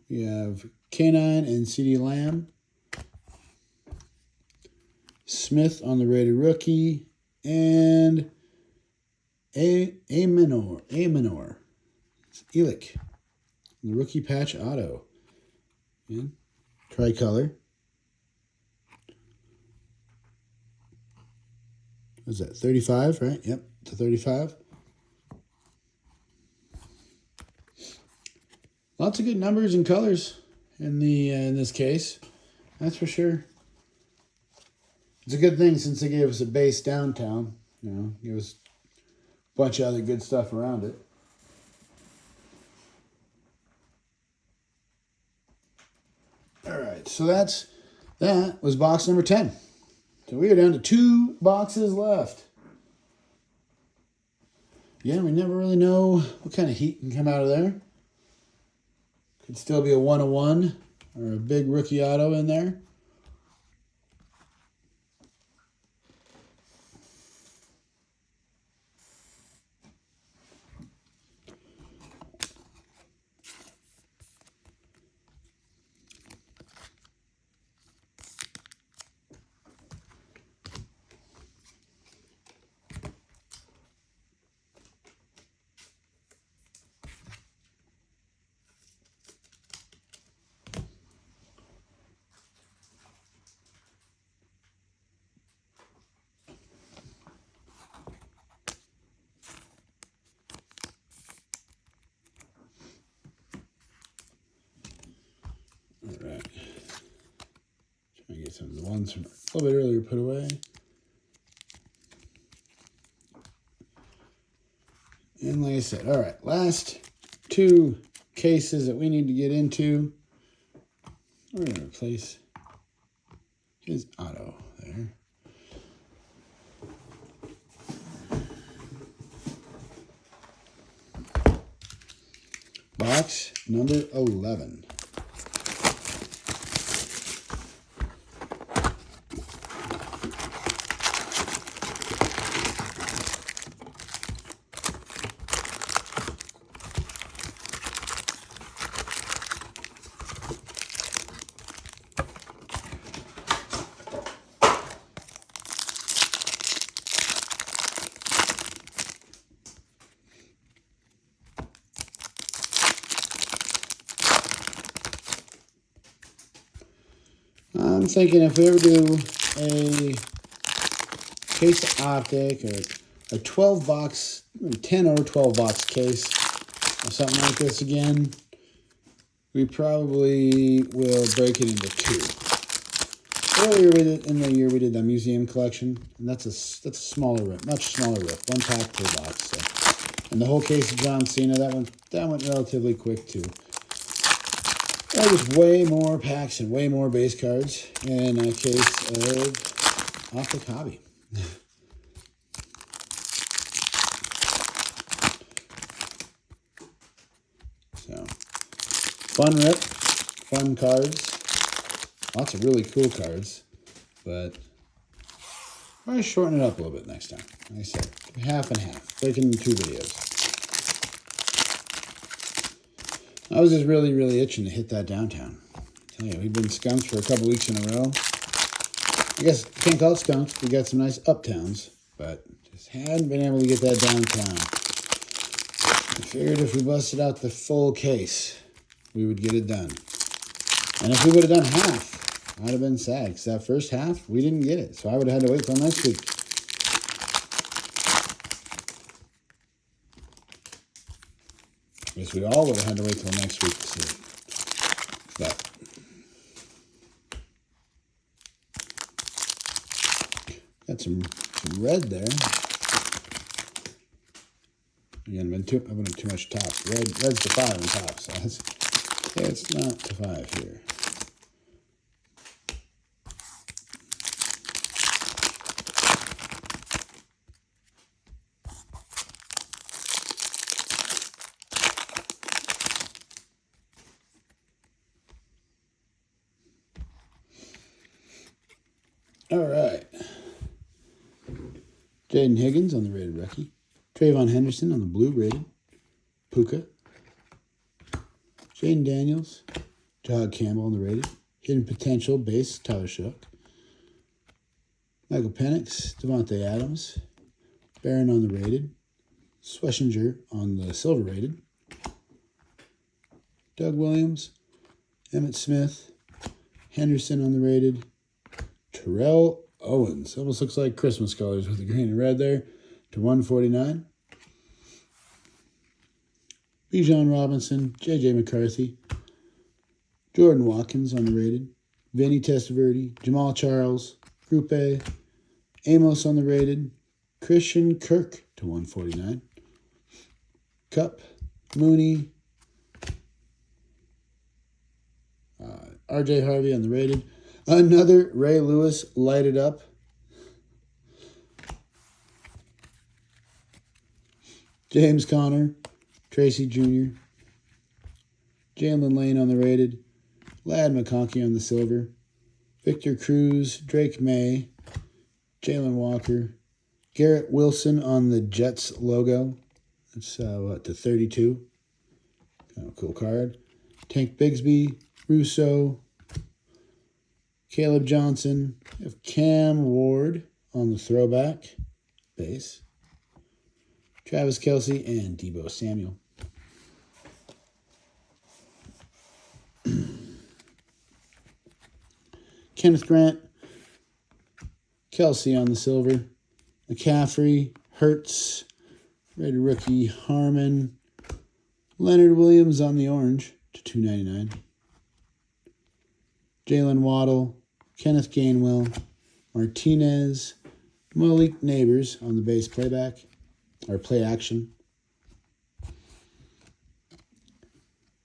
S1: we have K9 and CeeDee Lamb, Smith on the rated rookie, and A Minor, Elick, the rookie patch auto, and tricolor. What's that, 35, right? Yep, to 35. Lots of good numbers and colors in this case, that's for sure. It's a good thing since they gave us a base downtown, give us a bunch of other good stuff around it. All right, so that was box number 10. So we are down to 2 boxes left. Yeah, we never really know what kind of heat can come out of there. Could still be a 101 or a big rookie auto in there. All right. Trying to get some of the ones from a little bit earlier put away. And like I said, all right, last two cases that we need to get into. We're going to replace his auto there. Box number 11. I'm thinking if we ever do a case of Optic or a 12 box, 10 or 12 box case or something like this again, we probably will break it into two. Earlier in the year we did the museum collection, and that's a smaller rip, much smaller rip, one pack per box. So. And the whole case of John Cena, that went relatively quick too. That was way more packs and way more base cards in a case of Optic Hobby. So, fun rip, fun cards, lots of really cool cards, but I'm going to shorten it up a little bit next time. Like I said, half and half, break it into two videos. I was just really, really itching to hit that downtown. I tell you, we've been skunked for a couple weeks in a row. I guess can't call it skunked. We got some nice uptowns, but just hadn't been able to get that downtown. I figured if we busted out the full case, we would get it done. And if we would have done half, I'd have been sad, because that first half, we didn't get it. So I would have had to wait till next week. I guess we all would have had to wait till next week to see it. But got some red there. Again, I've been too much tops. Red's the 5 on top, so it's not the 5 here. All right. Jaden Higgins on the rated rookie. Trayvon Henderson on the blue rated. Puka. Jaden Daniels. Jahad Campbell on the rated. Hidden Potential base, Tyler Shook. Michael Penix. Devontae Adams. Barron on the rated. Sweshinger on the silver rated. Doug Williams. Emmett Smith. Henderson on the rated. Terrell Owens. Almost looks like Christmas colors with the green and red there. To 149. Bijan Robinson. J.J. McCarthy. Jordan Watkins on the rated. Vinny Testaverde. Jamal Charles. Group A. Amos on the rated. Christian Kirk to 149. Cup. Mooney. R.J. Harvey on the rated. Another Ray Lewis lighted up. James Conner, Tracy Jr., Jalen Lane on the rated. Ladd McConkey on the silver. Victor Cruz, Drake May, Jalen Walker, Garrett Wilson on the Jets logo. That's to 32. Kind of a cool card. Tank Bigsby, Russo, Caleb Johnson. We have Cam Ward on the throwback base. Travis Kelce and Deebo Samuel. Kenneth Grant, Kelce on the silver, McCaffrey, Hurts, rated rookie Harmon, Leonard Williams on the orange to $2.99, Jalen Waddle, Kenneth Gainwell, Martinez, Malik Neighbors on the base playback or play action,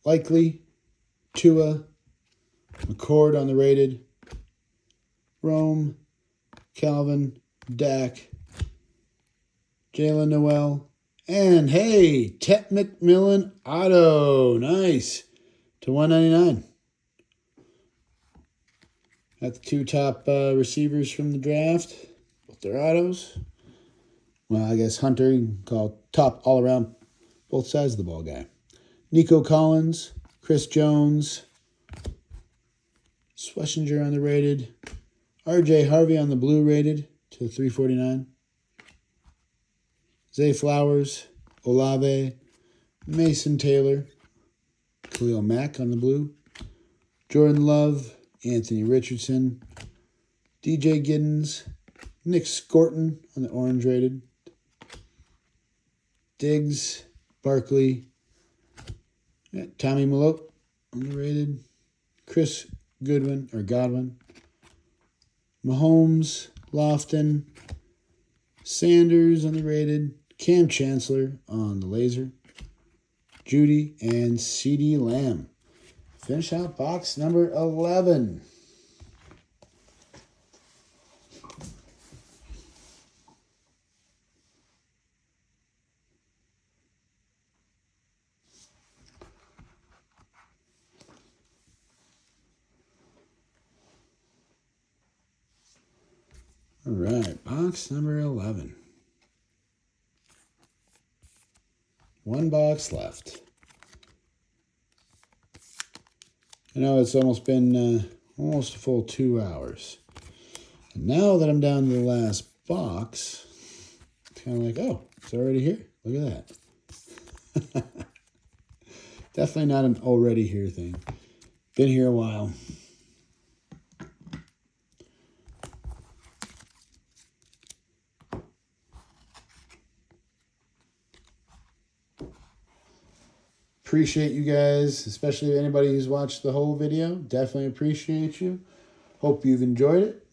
S1: Likely, Tua, McCord on the rated, Rome, Calvin, Dak, Jalen Noel, and hey, Tet McMillan auto. Nice. To $1.99. Got the two top receivers from the draft. Both their autos. Well, I guess Hunter, you can call top all around, both sides of the ball guy. Nico Collins, Chris Jones, Schlesinger on the rated. R.J. Harvey on the blue rated to $3.49. Zay Flowers, Olave, Mason Taylor, Khalil Mack on the blue. Jordan Love, Anthony Richardson, DJ Giddens, Nick Scorton on the orange rated. Diggs, Barkley, Tommy Malope on the rated. Chris Godwin. Mahomes, Lofton, Sanders on the rated, Cam Chancellor on the laser, Judy, and CeeDee Lamb. Finish out box number 11. All right, box number 11. One box left. I know it's almost been almost a full 2 hours. And now that I'm down to the last box, it's kind of like, oh, it's already here. Look at that. Definitely not an already here thing. Been here a while. Appreciate you guys, especially anybody who's watched the whole video. Definitely appreciate you. Hope you've enjoyed it.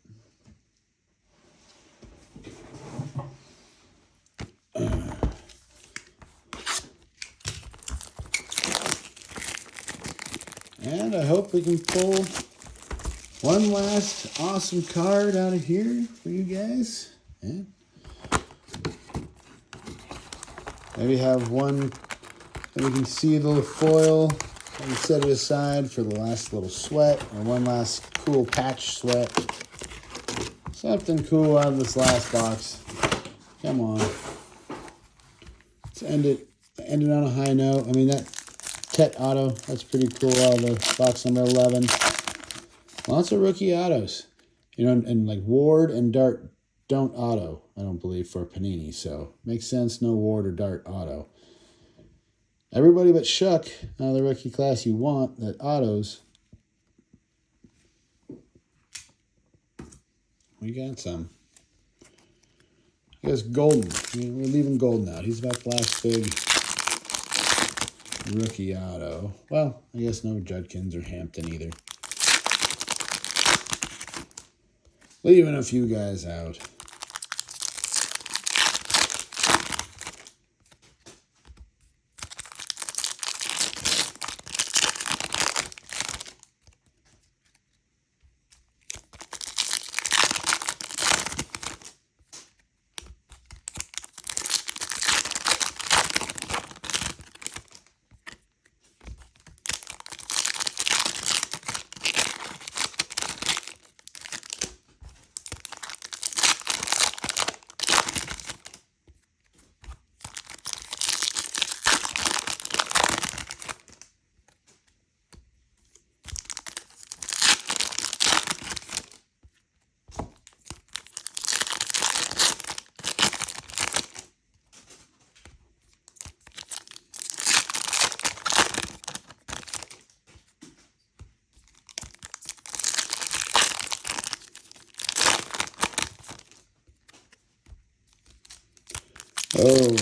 S1: And I hope we can pull one last awesome card out of here for you guys. Yeah. Maybe have one that we can see the little foil and set it aside for the last little sweat or one last cool patch sweat. Something cool out of this last box. Come on. Let's end it on a high note. I mean, that Tet auto, that's pretty cool out of the box number 11. Lots of rookie autos. You know, and like Ward and Dart don't auto, I don't believe, for Panini. So makes sense, no Ward or Dart auto. Everybody but Shuck, out of the rookie class you want, that autos. We got some. I guess Golden. We're leaving Golden out. He's about the last big rookie auto. Well, I guess no Judkins or Hampton either. Leaving a few guys out.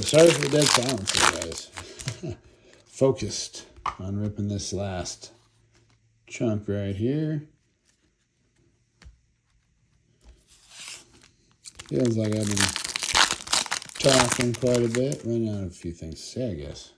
S1: sorry for the dead silence, you guys. Focused on ripping this last chunk right here. Feels like I've been talking quite a bit. Running out of a few things to say, I guess.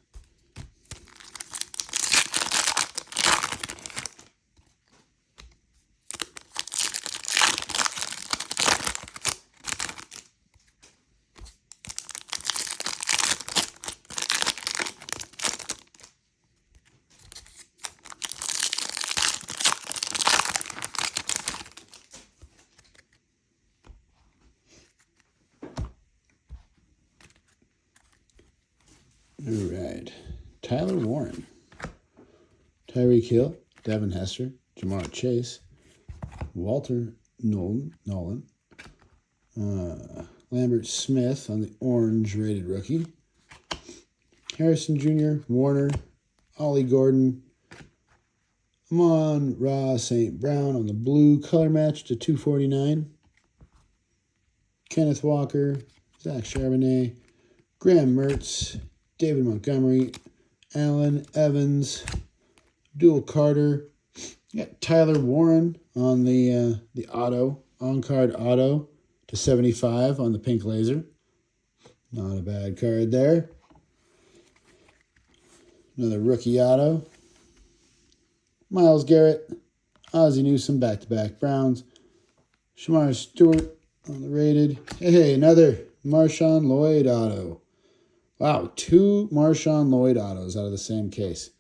S1: All right. Tyler Warren, Tyreek Hill, Devin Hester, Jamar Chase, Walter Nolan, Lambert Smith on the orange rated rookie, Harrison Jr., Warner, Ollie Gordon, Amon-Ra St. Brown on the blue color match to 249, Kenneth Walker, Zach Charbonnet, Graham Mertz, David Montgomery, Allen Evans, Dual Carter. You got Tyler Warren on the auto, on-card auto to 75 on the pink laser. Not a bad card there. Another rookie auto. Myles Garrett, Ozzie Newsome, back-to-back Browns. Shamar Stewart on the rated. Hey, another Marshawn Lloyd auto. Wow, 2 Marshawn Lloyd autos out of the same case.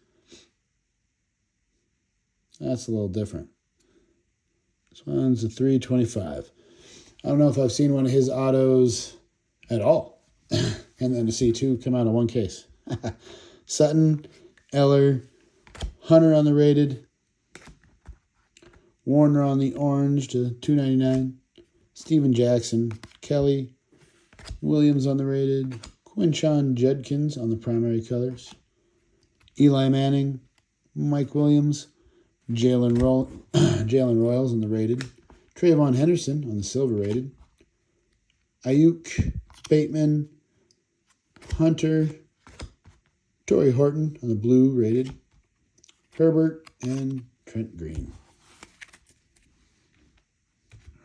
S1: That's a little different. This one's a 325. I don't know if I've seen one of his autos at all. And then to see 2 come out of one case. Sutton, Eller, Hunter on the rated. Warner on the orange to 299. Steven Jackson, Kelly, Williams on the rated. Quinshon Judkins on the primary colors. Eli Manning, Mike Williams, Jalen Royals on the rated. Trayvon Henderson on the silver rated. Ayuk, Bateman, Hunter, Torrey Horton on the blue rated. Herbert and Trent Green.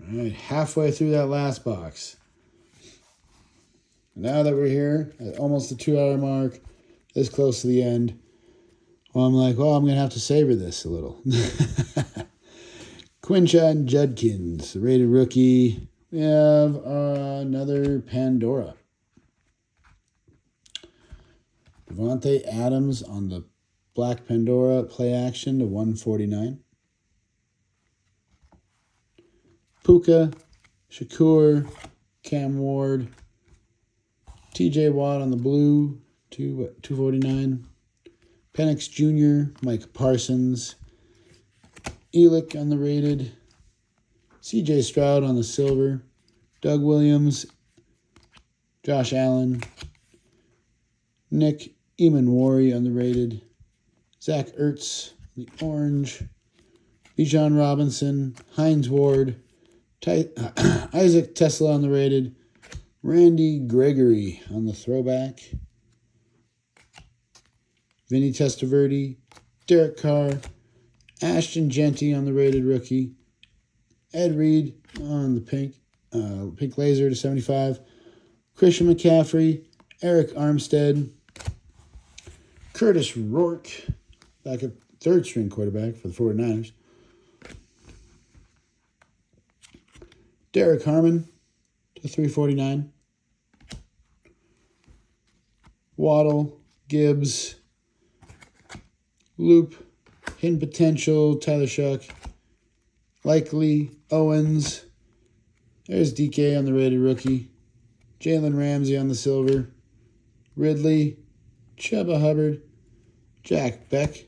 S1: All right, halfway through that last box. Now that we're here at almost the 2-hour mark, this close to the end, well, I'm like, well, I'm going to have to savor this a little. Quinshon Judkins, rated rookie. We have another Pandora. Devontae Adams on the black Pandora play action to 149. Puka, Shakur, Cam Ward, TJ Watt on the blue to 249. Penix Jr., Mike Parsons, Elick on the rated, CJ Stroud on the silver, Doug Williams, Josh Allen, Nick Emanwari on the rated, Zach Ertz, the orange, Bijan Robinson, Hines Ward, Isaac Tesla on the rated, Randy Gregory on the throwback, Vinny Testaverde, Derek Carr, Ashton Genty on the rated rookie, Ed Reed on the pink laser to 75, Christian McCaffrey, Eric Armstead, Curtis Rourke, backup third-string quarterback for the 49ers, Derek Harmon to 349, Waddle, Gibbs, Loop, Hidden Potential, Tyler Shuck, Likely, Owens. There's DK on the rated rookie. Jalen Ramsey on the silver. Ridley, Chuba Hubbard, Jack Beck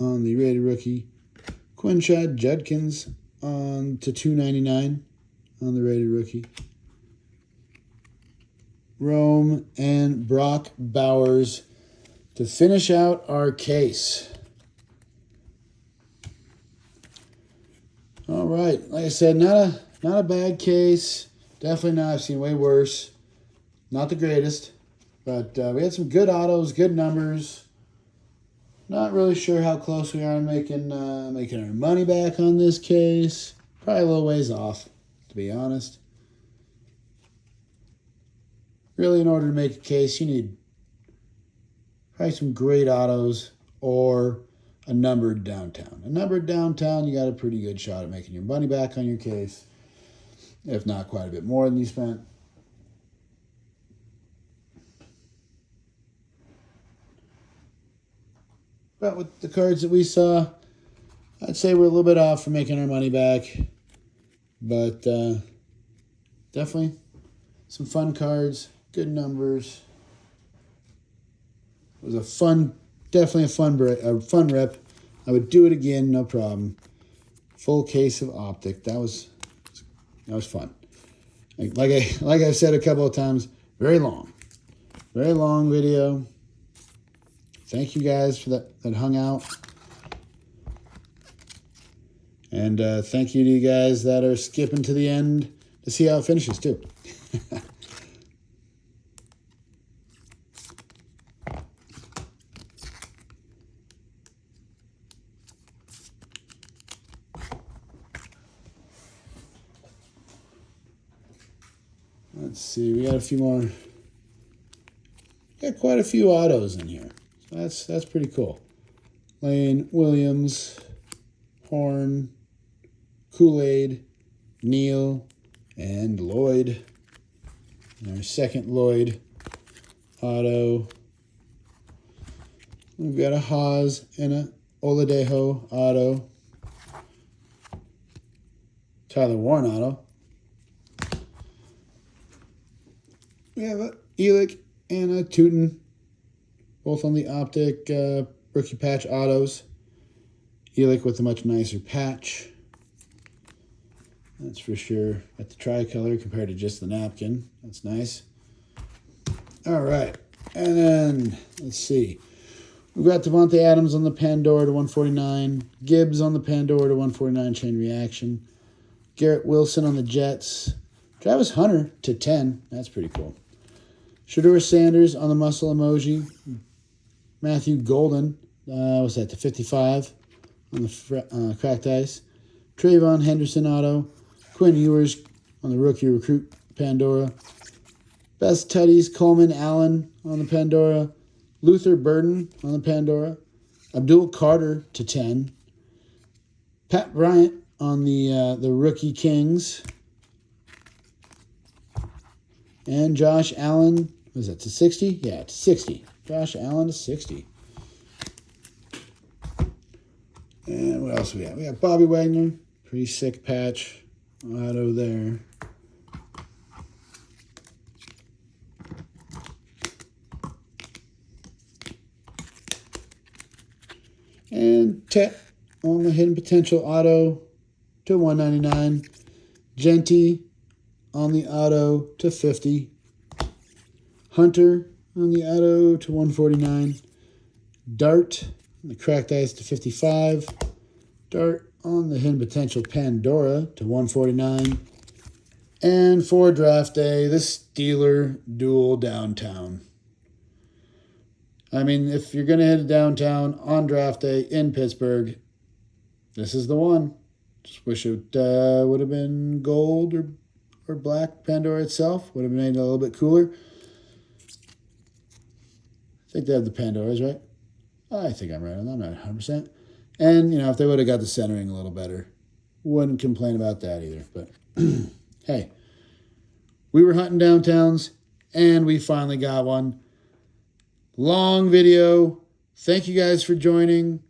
S1: on the rated rookie. Quinshon Judkins on to 299 on the rated rookie. Rome and Brock Bowers to finish out our case. All right, like I said, not a bad case. Definitely not. I've seen way worse. Not the greatest, But we had some good autos, good numbers. Not really sure how close we are in making our money back on this case. Probably a little ways off, to be honest. Really, in order to make a case, you need probably some great autos or a numbered downtown. A numbered downtown, you got a pretty good shot at making your money back on your case, if not quite a bit more than you spent. But with the cards that we saw, I'd say we're a little bit off for making our money back. But definitely some fun cards, good numbers. It was definitely a fun rep. I would do it again, no problem. Full case of Optic. That was fun. Like I've said a couple of times, very long video. Thank you guys for that hung out. And thank you to you guys that are skipping to the end to see how it finishes too. Let's see, we got a few more. Got quite a few autos in here. So that's pretty cool. Lane, Williams, Horn, Kool-Aid, Neal, and Lloyd. And our second Lloyd auto. We've got a Haas and a Oladejo auto. Tyler Warren auto. We have a Elick and a Tootin, both on the Optic rookie patch autos. Elick with a much nicer patch. That's for sure. At the tricolor compared to just the napkin. That's nice. All right. And then, let's see. We've got Devontae Adams on the Pandora to 149. Gibbs on the Pandora to 149 chain reaction. Garrett Wilson on the Jets. Travis Hunter to 10. That's pretty cool. Shedeur Sanders on the muscle emoji. Matthew Golden, what's that, to 55 on the cracked ice. Trayvon Henderson auto. Quinn Ewers on the rookie recruit Pandora. Best Tutties, Coleman Allen on the Pandora. Luther Burden on the Pandora. Abdul Carter to 10. Pat Bryant on the rookie Kings. And Josh Allen, was that to 60? Yeah, to 60. Josh Allen to 60. And what else we got? We got Bobby Wagner. Pretty sick patch auto there. And Tet on the Hidden Potential auto to 199. Genty on the auto to 50. Hunter on the auto to 149. Dart on the cracked ice to 55. Dart on the Hidden Potential Pandora to 149. And for draft day, the Steeler Dual Downtown. I mean, if you're going to hit a downtown on draft day in Pittsburgh, this is the one. Just wish it would have been gold or black Pandora itself. Would have made it a little bit cooler. I think they have the Pandoras, right? I think I'm right on that. I'm not 100%. And, if they would have got the centering a little better, wouldn't complain about that either. But, hey, we were hunting downtowns, and we finally got one. Long video. Thank you guys for joining.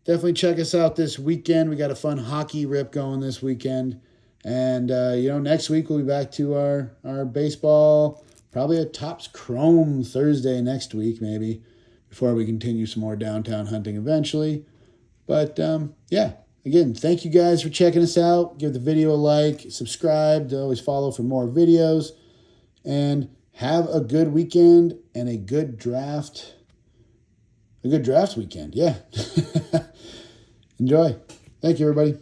S1: Definitely check us out this weekend. We got a fun hockey rip going this weekend. And, next week we'll be back to our baseball, probably a Topps Chrome Thursday next week maybe, before we continue some more downtown hunting eventually. But, again, thank you guys for checking us out. Give the video a like, subscribe to always follow for more videos. And have a good weekend and a good draft. A good draft weekend, yeah. Enjoy. Thank you, everybody.